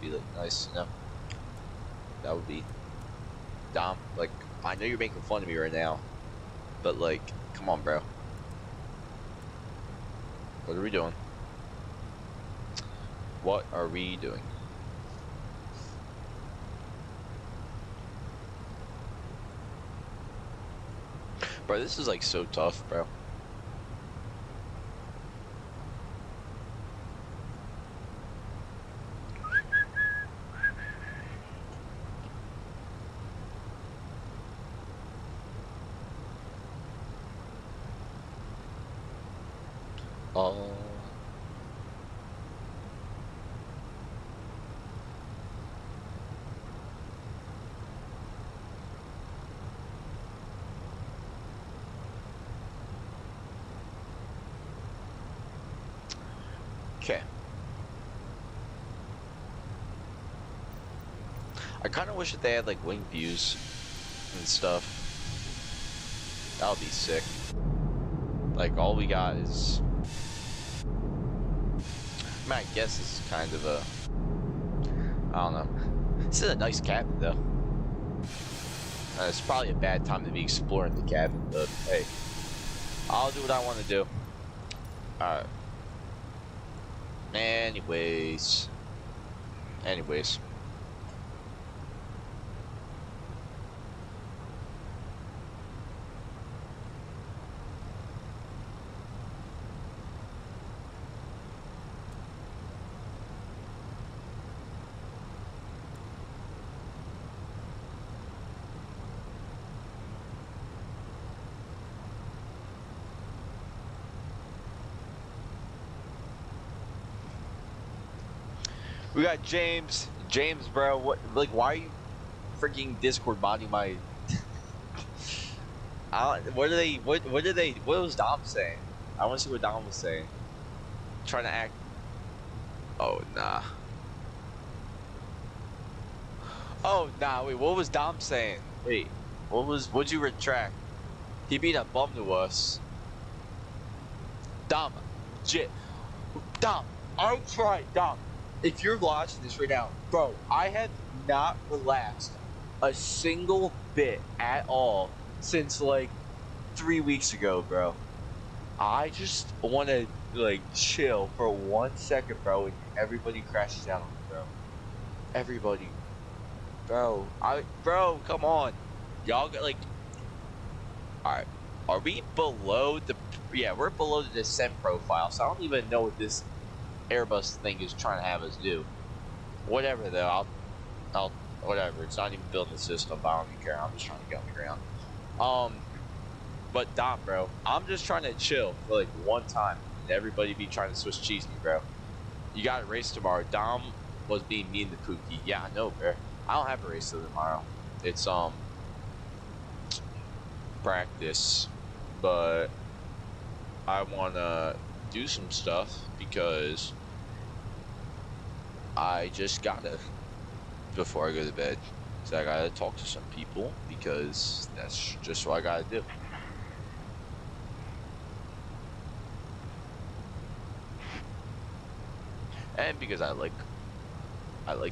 Be like nice, you know. That would be Dom. Like, I know you're making fun of me right now, but like, come on, bro. What are we doing? What are we doing? Bro, this is like so tough, bro. Okay. I kind of wish that they had like wing views and stuff. That would be sick. Like all we got is, I mean, I guess this is kind of a, I don't know. This is a nice cabin though. It's probably a bad time to be exploring the cabin, but hey, I'll do what I want to do. Alright. Anyways. We got James. James, bro, what? Like, why are you freaking Discord modding my? What are they? What did they? What was Dom saying? I want to see what Dom was saying. Trying to act. Oh nah. Oh nah. Wait, what was Dom saying? Wait, what'd you retract? He beat a bum to us. Dom, legit. Dom, I tried. Dom, if you're watching this right now, bro, I have not relaxed a single bit at all since like 3 weeks ago, bro. I just want to like chill for 1 second, bro, and everybody crashes down on me, bro. Everybody, bro, come on, y'all got like, all right, are we below the? Yeah, we're below the descent profile, so I don't even know what this Airbus thing is trying to have us do. Whatever though, I'll whatever. It's not even building the system, but I don't even care. I'm just trying to get on the ground. But Dom, bro, I'm just trying to chill for like 1 time, and everybody be trying to Swiss cheese me, bro. You got a race tomorrow. Dom was being mean to Pookie. Yeah, I know, bro. I don't have a race till tomorrow. It's practice, but I wanna do some stuff because I just gotta, before I go to bed, so I gotta talk to some people because that's just what I gotta do. And because I like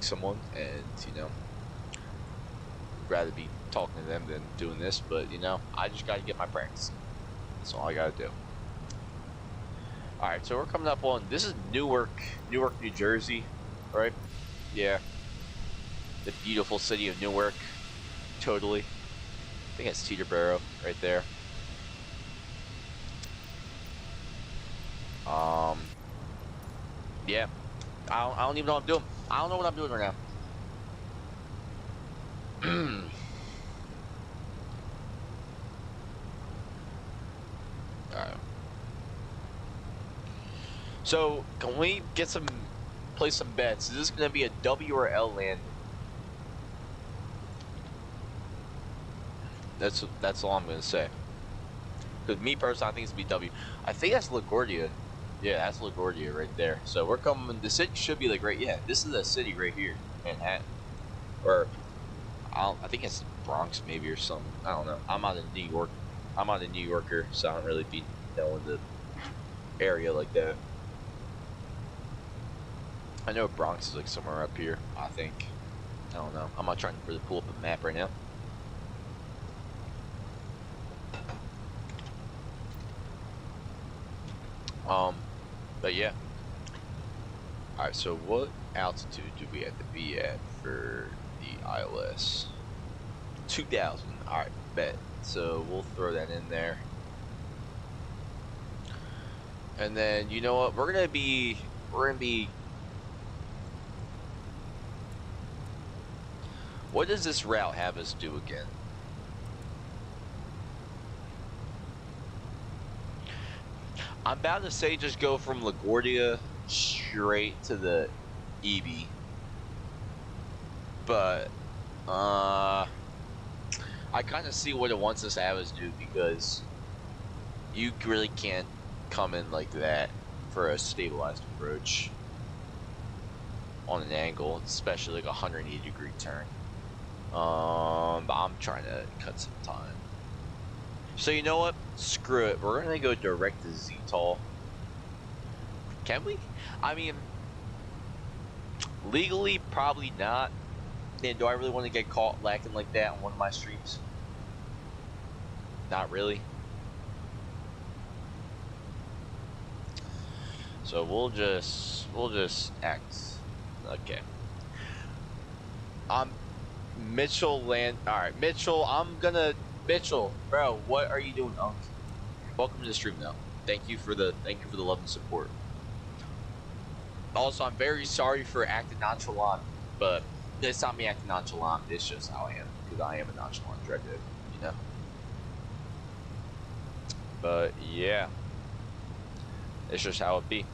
someone, and you know, rather be talking to them than doing this, but you know, I just gotta get my practice. That's all I gotta do. Alright, so we're coming up on, this is Newark, New Jersey, right? Yeah. The beautiful city of Newark. Totally. I think it's Teterboro right there. Yeah. I don't even know what I'm doing. I don't know what I'm doing right now. Alright. So, can we get place some bets? Is this gonna be a W or L landing? That's all I'm gonna say. Because me personally, I think it's gonna be W. I think that's LaGuardia. Yeah, that's LaGuardia right there. So we're coming. The city should be like right. Yeah, this is a city right here, Manhattan. Or I think it's Bronx maybe or something. I don't know. I'm out of New York. I'm not a New Yorker, so I don't really be knowing the area like that. I know Bronx is like somewhere up here. I think. I don't know. I'm not trying to really pull up a map right now. But yeah. Alright, so what altitude do we have to be at for the ILS? 2,000. Alright, bet. So we'll throw that in there. And then, you know what? We're gonna be what does this route have us do again? I'm about to say just go from LaGuardia straight to the EB. But, I kind of see what it wants us to have us do because you really can't come in like that for a stabilized approach on an angle, especially like a 180-degree turn. But I'm trying to cut some time. So you know what? Screw it. We're gonna go direct to ZTOL. Can we? I mean, legally, probably not. And do I really want to get caught lacking like that on one of my streams? Not really. So we'll just act. Okay. Mitchell land. All right, Mitchell. Mitchell, bro. What are you doing? Welcome to the stream now. Thank you for the love and support. Also, I'm very sorry for acting nonchalant, but it's not me acting nonchalant. It's just how I am, because I am a nonchalant dreadhead, you know. But yeah, it's just how it be.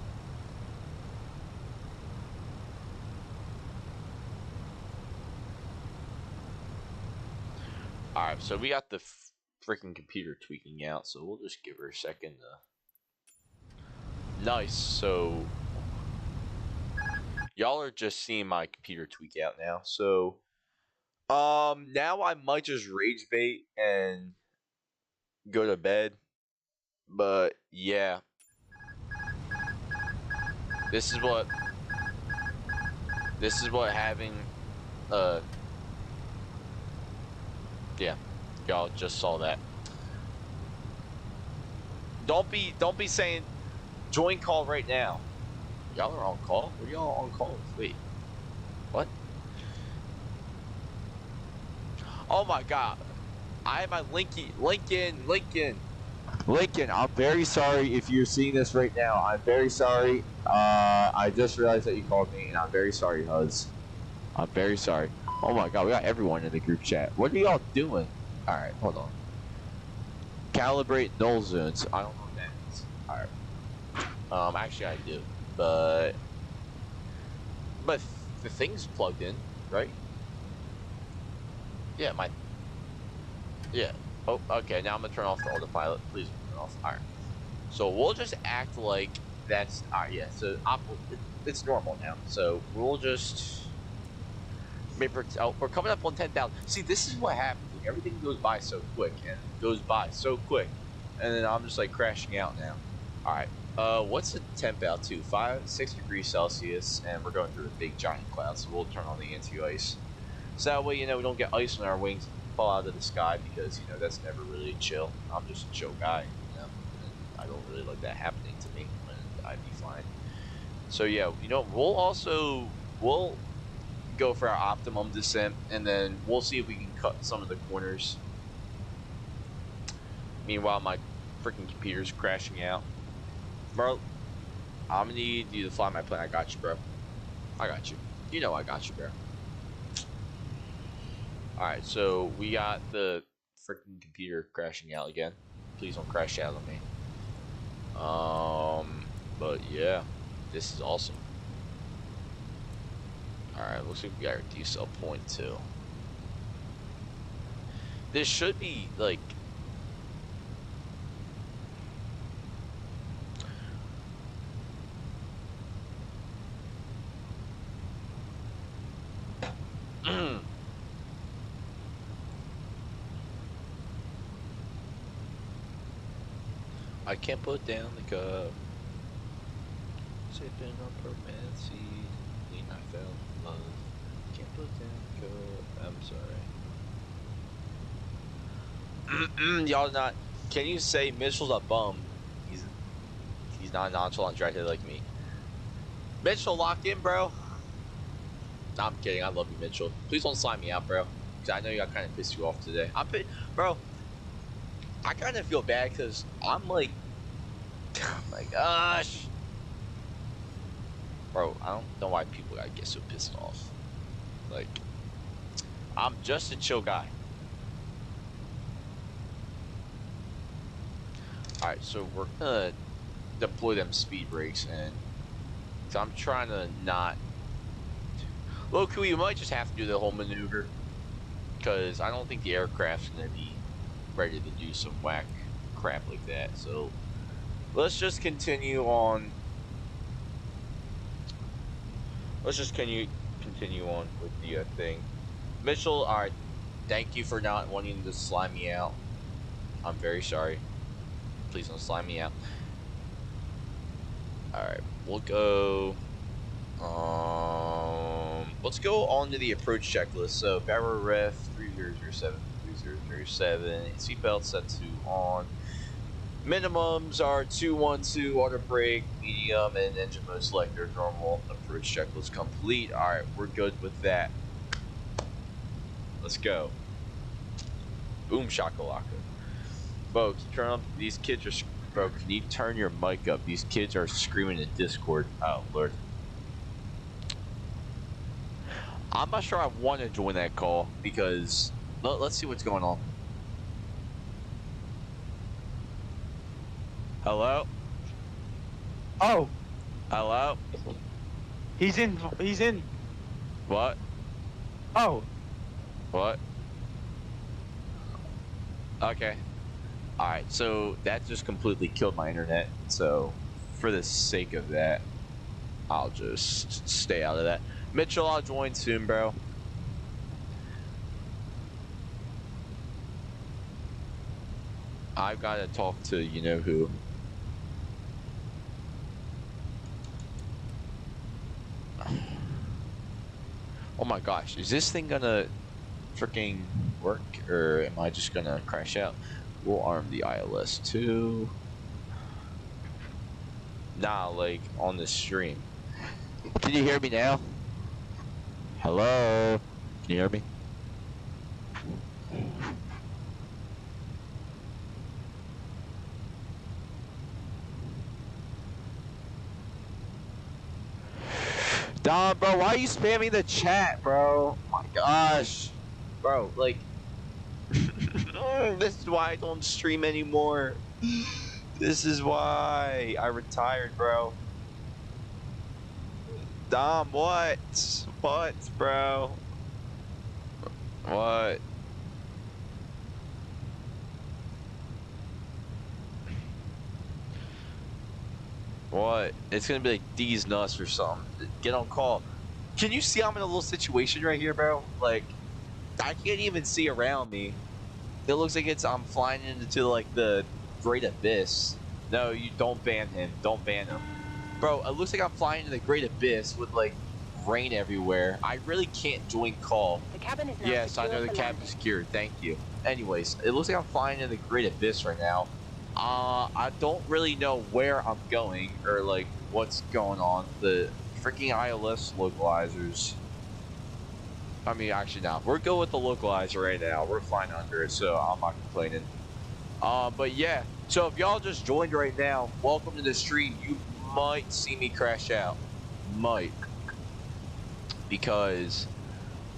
All right, so we got the freaking computer tweaking out, so we'll just give her a second. Nice. So y'all are just seeing my computer tweak out now. So now I might just rage bait and go to bed. But yeah, this is what having yeah, y'all just saw that. Don't be saying join call right now. Y'all are on call? What are y'all on call? Wait, what? Oh my god, I have my Lincoln, I'm very sorry if you're seeing this right now. I'm very sorry. I just realized that you called me, and I'm very sorry, Huz. I'm very sorry. Oh my god, we got everyone in the group chat. What are y'all doing? Alright, hold on. Calibrate null zones. I don't know what that is. Alright. Actually I do. But the thing's plugged in, right? Yeah, yeah. Oh, okay, now I'm gonna turn off the autopilot. Please turn off. Alright. So we'll just act like that's alright, yeah. So it's normal now. So we'll just we're coming up on 10,000. See, this is what happens. Like, everything goes by so quick, and then I'm just like crashing out now. All right. What's the temp out to? 6 degrees Celsius, and we're going through a big giant cloud. So we'll turn on the anti-ice. So that way, we don't get ice on our wings, fall out of the sky, because that's never really chill. I'm just a chill guy, and I don't really like that happening to me, and I'd be fine. So yeah, we'll go for our optimum descent, and then we'll see if we can cut some of the corners. Meanwhile, my freaking computer's crashing out. Bro, I'm gonna need you to fly my plane. I got you, bro. I got you. I got you, bro. Alright, so we got the freaking computer crashing out again. Please don't crash out on me. But yeah, this is awesome. Alright, looks like we got our decel point too. This should be like I can't put down the cup. Sipping on permanency. Lean I fell in love. Can't put down the cup. I'm sorry. Y'all not. Can you say Mitchell's a bum? He's not a nonchalant dreadhead like me. Mitchell, lock in, bro. Nah, I'm kidding. I love you, Mitchell. Please don't sign me out, bro. Because I know I kind of pissed you off today. Bro. I kind of feel bad because I'm like, oh my gosh. Bro, I don't know why people gotta get so pissed off. Like, I'm just a chill guy. Alright, so we're gonna deploy them speed brakes, and so I'm trying to not. Look, we might just have to do the whole maneuver because I don't think the aircraft's gonna be ready to do some whack crap like that. So let's just continue on let's just continue on with the thing. Mitchell, all right. Thank you for not wanting to slime me out. I'm very sorry. Please don't slime me out. All right, we'll go. Let's go on to the approach checklist. So, barrel ref 3007, 3007. Seatbelt set to on. Minimums are 212, auto brake, medium, and engine mode selector. Normal approach checklist complete. All right, we're good with that. Let's go. Boom shakalaka. Bro, turn on. These kids are. Bro, can you turn your mic up? These kids are screaming in Discord. Oh Lord. I'm not sure I want to join that call because let's see what's going on. Hello? Oh, Hello? he's in. He's in. What? Oh, What? Okay. Alright, so that just completely killed my internet. So, for the sake of that, I'll just stay out of that. Mitchell, I'll join soon, bro. I've got to talk to you-know-who. Oh my gosh, is this thing gonna freaking work, or am I just gonna crash out? We'll arm the ILS too. Nah, like on the stream. Can you hear me now? Hello? Can you hear me? Don, bro, why are you spamming the chat, bro? Oh my gosh. Bro, like, this is why I don't stream anymore. This is why I retired, bro. Dom, what? What, bro? What? What? It's gonna be like D's nuts or something. Get on call. Can you see I'm in a little situation right here, bro? Like, I can't even see around me. It looks like I'm flying into like the Great Abyss. No, you don't ban him. Don't ban him. Bro, it looks like I'm flying into the Great Abyss with like rain everywhere. I really can't join call. The cabin is now Yes, I secure know the for cabin landing. is secured. Thank you. Anyways, it looks like I'm flying into the Great Abyss right now. I don't really know where I'm going or like what's going on. The freaking ILS localizers. I mean, actually, now we're good with the localizer right now. We're flying under it, so I'm not complaining. But yeah. So if y'all just joined right now, welcome to the stream. You might see me crash out. Might. Because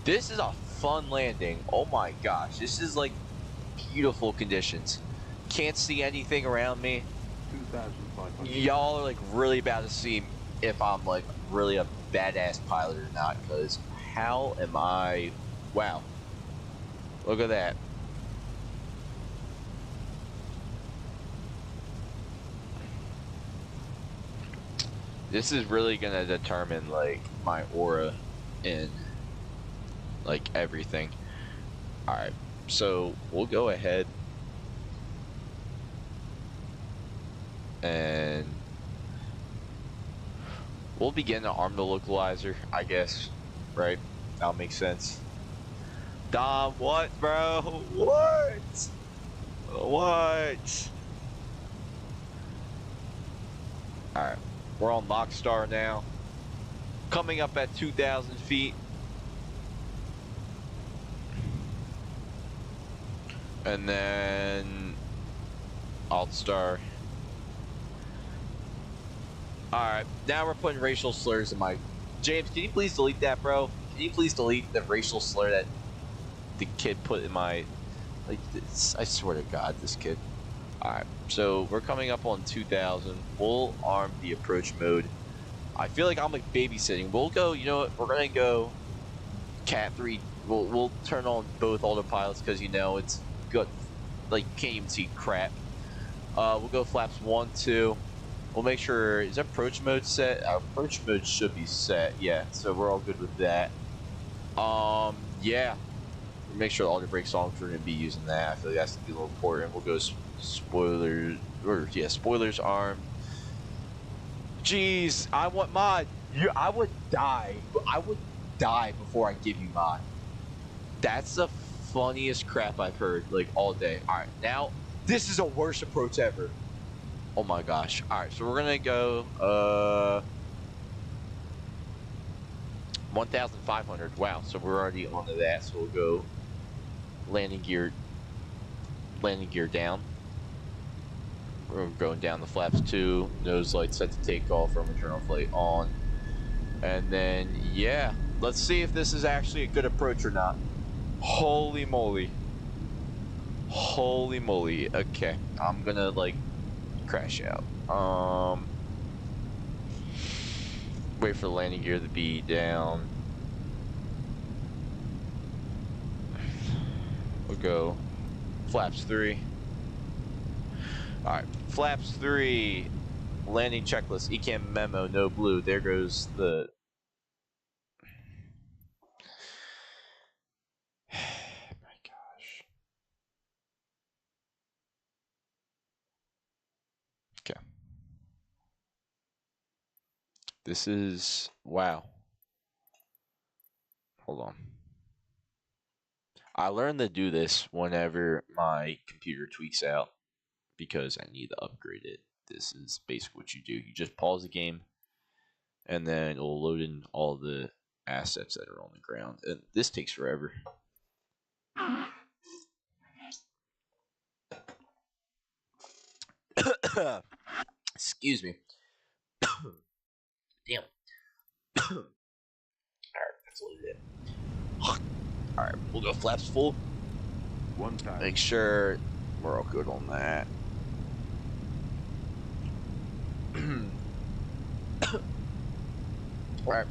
this is a fun landing. Oh my gosh. This is like beautiful conditions. Can't see anything around me. 2,500. Y'all are like really about to see if I'm like really a badass pilot or not. Because how am I? Wow. Look at that. This is really gonna determine like my aura in like everything. Alright, so we'll go ahead and we'll begin to arm the localizer, I guess. Right? That'll make sense. Dom, what, bro? What? What? Alright. We're on Lockstar now. Coming up at 2,000 feet. And then Altstar. Alright, now we're putting racial slurs in my... James, can you please delete that, bro? Can you please delete the racial slur that the kid put in my... Like, this, I swear to God, this kid. Alright, so we're coming up on 2,000. We'll arm the approach mode. I feel like I'm like babysitting. We'll go, you know what, we're gonna go Cat 3. We'll turn on both autopilots because, you know, it's good. Like, you can't even see crap. We'll go flaps 1, 2. We'll make sure, is approach mode set? Approach mode should be set, yeah, so we're all good with that. Yeah. We'll make sure all the brake songs are going to be using that. I feel like that's a little important. We'll go spoilers, or yeah, spoilers arm. Jeez, I want mod. I would die. I would die before I give you mod. That's the funniest crap I've heard, like, all day. Alright, now, this is a worst approach ever. Oh my gosh. Alright, so we're gonna go, 1,500. Wow, so we're already onto that, so we'll go landing gear down. We're going down the flaps 2, nose light set to take off from internal flight on. And then, yeah, let's see if this is actually a good approach or not. Holy moly. Holy moly. Okay, I'm gonna, like, crash out. Wait for the landing gear to be down. We'll go flaps 3. Alright, flaps 3. Landing checklist, ECAM memo, no blue. There goes the... My gosh. Okay. This is... Wow. Hold on. I learned to do this whenever my computer tweaks out because I need to upgrade it. This is basically what you do. You just pause the game and then it'll load in all the assets that are on the ground. And this takes forever. Excuse me. Damn. Alright, that's loaded in. Alright, we'll go flaps full. One time. Make sure we're all good on that. Alright.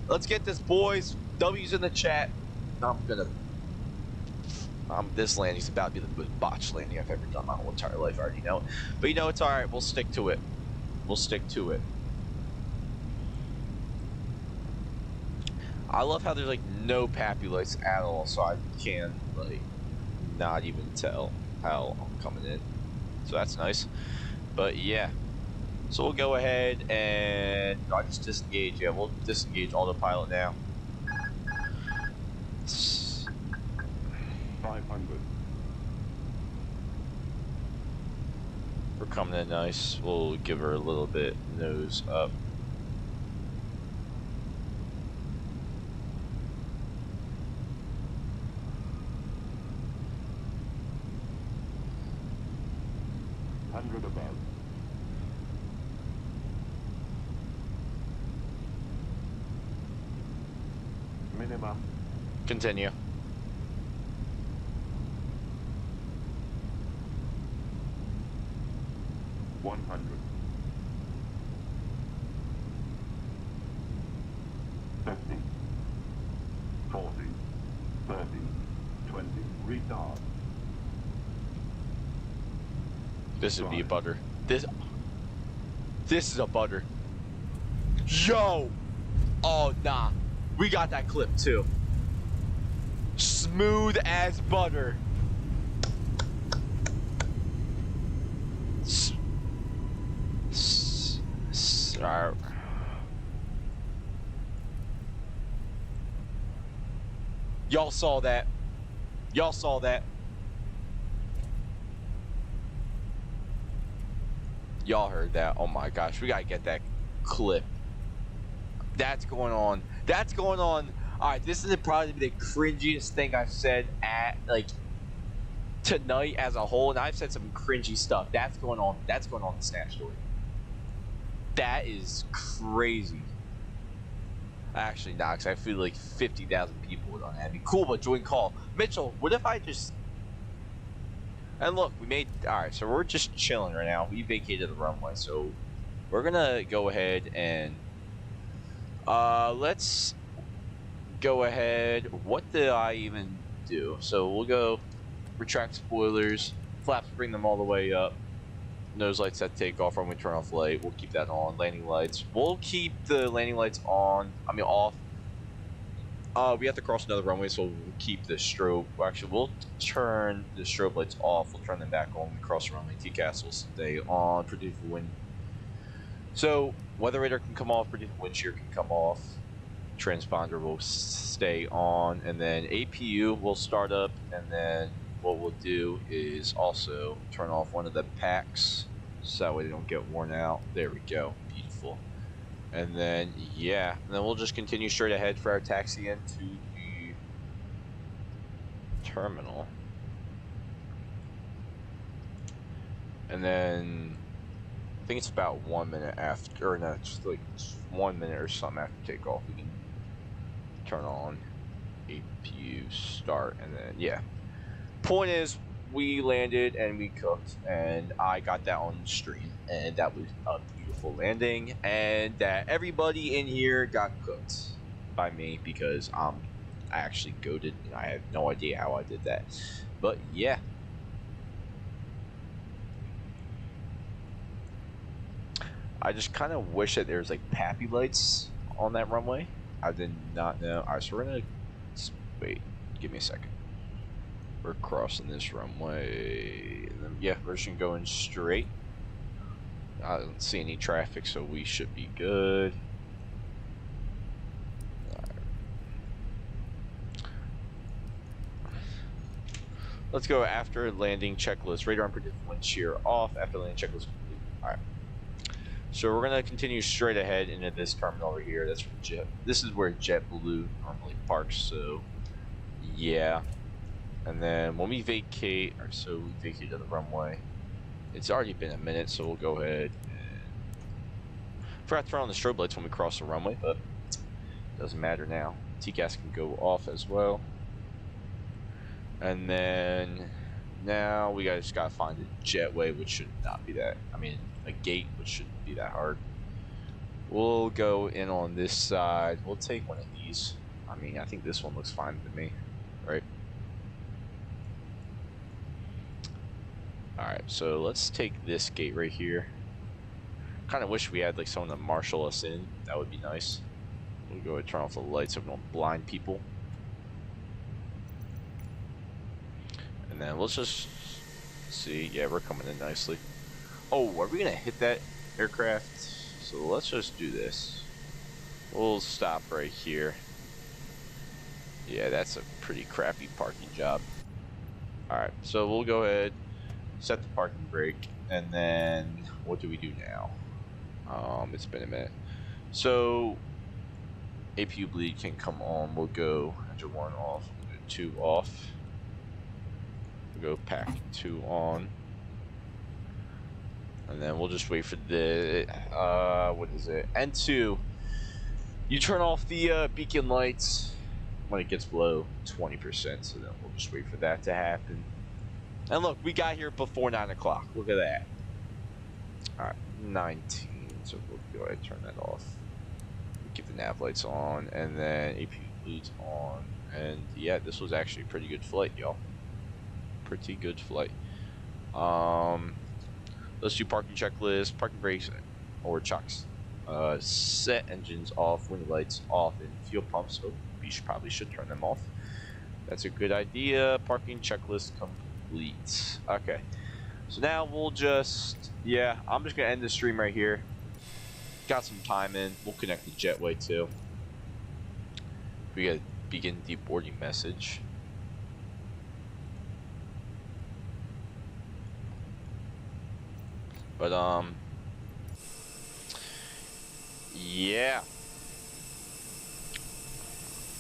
Let's get this, boys. W's in the chat. This landing's about to be the most botched landing I've ever done my whole entire life. I already know it. But you know, it's alright. We'll stick to it. We'll stick to it. I love how there's, like, no pappy lights at all, so I can, like, not even tell how I'm coming in. So that's nice. But, yeah. So we'll go ahead and... I just disengage. Yeah, we'll disengage autopilot now. 500. We're coming in nice. We'll give her a little bit nose up. Above. Minimum. Continue. $100. 50. 40. 30. 20. Retard. This would be a butter. This is a butter. Yo! Oh, nah. We got that clip, too. Smooth as butter. Alright. Y'all saw that. Y'all saw that. Y'all heard that. Oh my gosh, we gotta get that clip. That's going on. That's going on. Alright, this is probably the cringiest thing I've said at, like, tonight as a whole, and I've said some cringy stuff. That's going on. That's going on in the Snap Story. That is crazy. Actually, not, because I feel like 50,000 people would on that. It'd be cool, but join call. Mitchell, what if I just... And look, we made... Alright, so we're just chilling right now. We vacated the runway, so we're gonna go ahead and... let's go ahead... What did I even do? So we'll go retract spoilers. Flaps, bring them all the way up. nose lights set takeoff, runway turn off light. We'll keep that on. Landing lights. We'll keep the landing lights on. I mean off. We have to cross another runway, so we'll keep the strobe. Well, actually, we'll turn the strobe lights off. We'll turn them back on when we cross the runway. TCAS will stay on. Predictable wind. So weather radar can come off. Predictable wind shear can come off. Transponder will stay on, and then APU will start up, and then what we'll do is also turn off one of the packs so that way they don't get worn out. There we go. Beautiful. And then yeah, and then we'll just continue straight ahead for our taxi into the terminal. And then I think it's about 1 minute after, or no, it's like 1 minute or something after takeoff, we can turn on APU start, and then yeah. Point is, we landed and we cooked, and I got that on stream, and that was a beautiful landing, and that everybody in here got cooked by me because I actually goated, and I have no idea how I did that, but yeah. I just kind of wish that there's like pappy lights on that runway. I did not know. Alright, so we're gonna wait. Give me a second. We're crossing this runway. And then, yeah, we're just going straight. I don't see any traffic, so we should be good. Right. Let's go after landing checklist. Radar and predicted wind shear off. After landing checklist complete. Alright. So we're gonna continue straight ahead into this terminal over here. That's where this is where JetBlue normally parks. So yeah, and then when we vacate, or so we vacated the runway. It's already been a minute, so we'll go ahead. And forgot to turn on the strobe lights when we cross the runway, but doesn't matter now. TCAS can go off as well. And then now we just gotta find a jetway, which should not be that. I mean, a gate, which shouldn't be that hard. We'll go in on this side. We'll take one of these. I mean, I think this one looks fine to me, right? Alright, so let's take this gate right here. Kind of wish we had like someone to marshal us in. That would be nice. We'll go ahead and turn off the lights so we don't blind people. And then let's just see. Yeah, we're coming in nicely. Oh, are we gonna hit that aircraft? So let's just do this. We'll stop right here. Yeah, that's a pretty crappy parking job. Alright, so we'll go ahead, set the parking brake, and then what do we do now? It's been a minute. So APU bleed can come on. We'll go engine 1 off, we'll go 2 off. We'll go pack 2 on. And then we'll just wait for the, what is it? N2. You turn off the beacon lights when it gets below 20%. So then we'll just wait for that to happen. And look, we got here before 9 o'clock. Look at that. Alright, 19. So we'll go ahead and turn that off. Keep the nav lights on. And then APU bleeds on. And yeah, this was actually a pretty good flight, y'all. Pretty good flight. Let's do parking checklist, parking brakes, or chocks. Set engines off, window lights off, and fuel pumps. So we probably should turn them off. That's a good idea. Parking checklist complete. Okay. So now we'll just, yeah, I'm just gonna end the stream right here. Got some time in. We'll connect the jetway too. We gotta begin deboarding message. But yeah,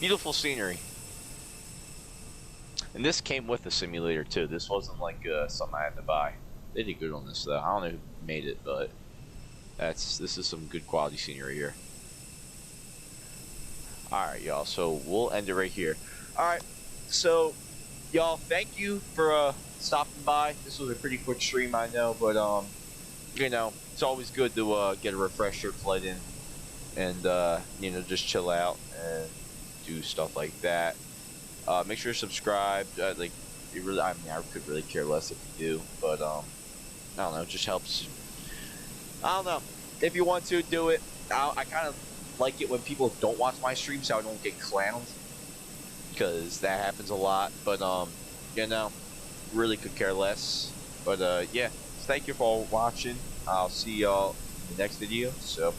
beautiful scenery. And this came with the simulator too. This wasn't like something I had to buy. They did good on this though. I don't know who made it, but this is some good quality scenery here. Alright, y'all, so we'll end it right here. Alright, so y'all, thank you for stopping by. This was a pretty quick stream, I know, but you know, it's always good to get a refresher flight in and you know, just chill out and do stuff like that. Make sure you're subscribed. Like, I mean, I could really care less if you do, but I don't know, it just helps. I don't know. If you want to do it, I kind of like it when people don't watch my streams so I don't get clowned, because that happens a lot. But you know, really could care less. But yeah, thank you for watching. I'll see y'all in the next video. So.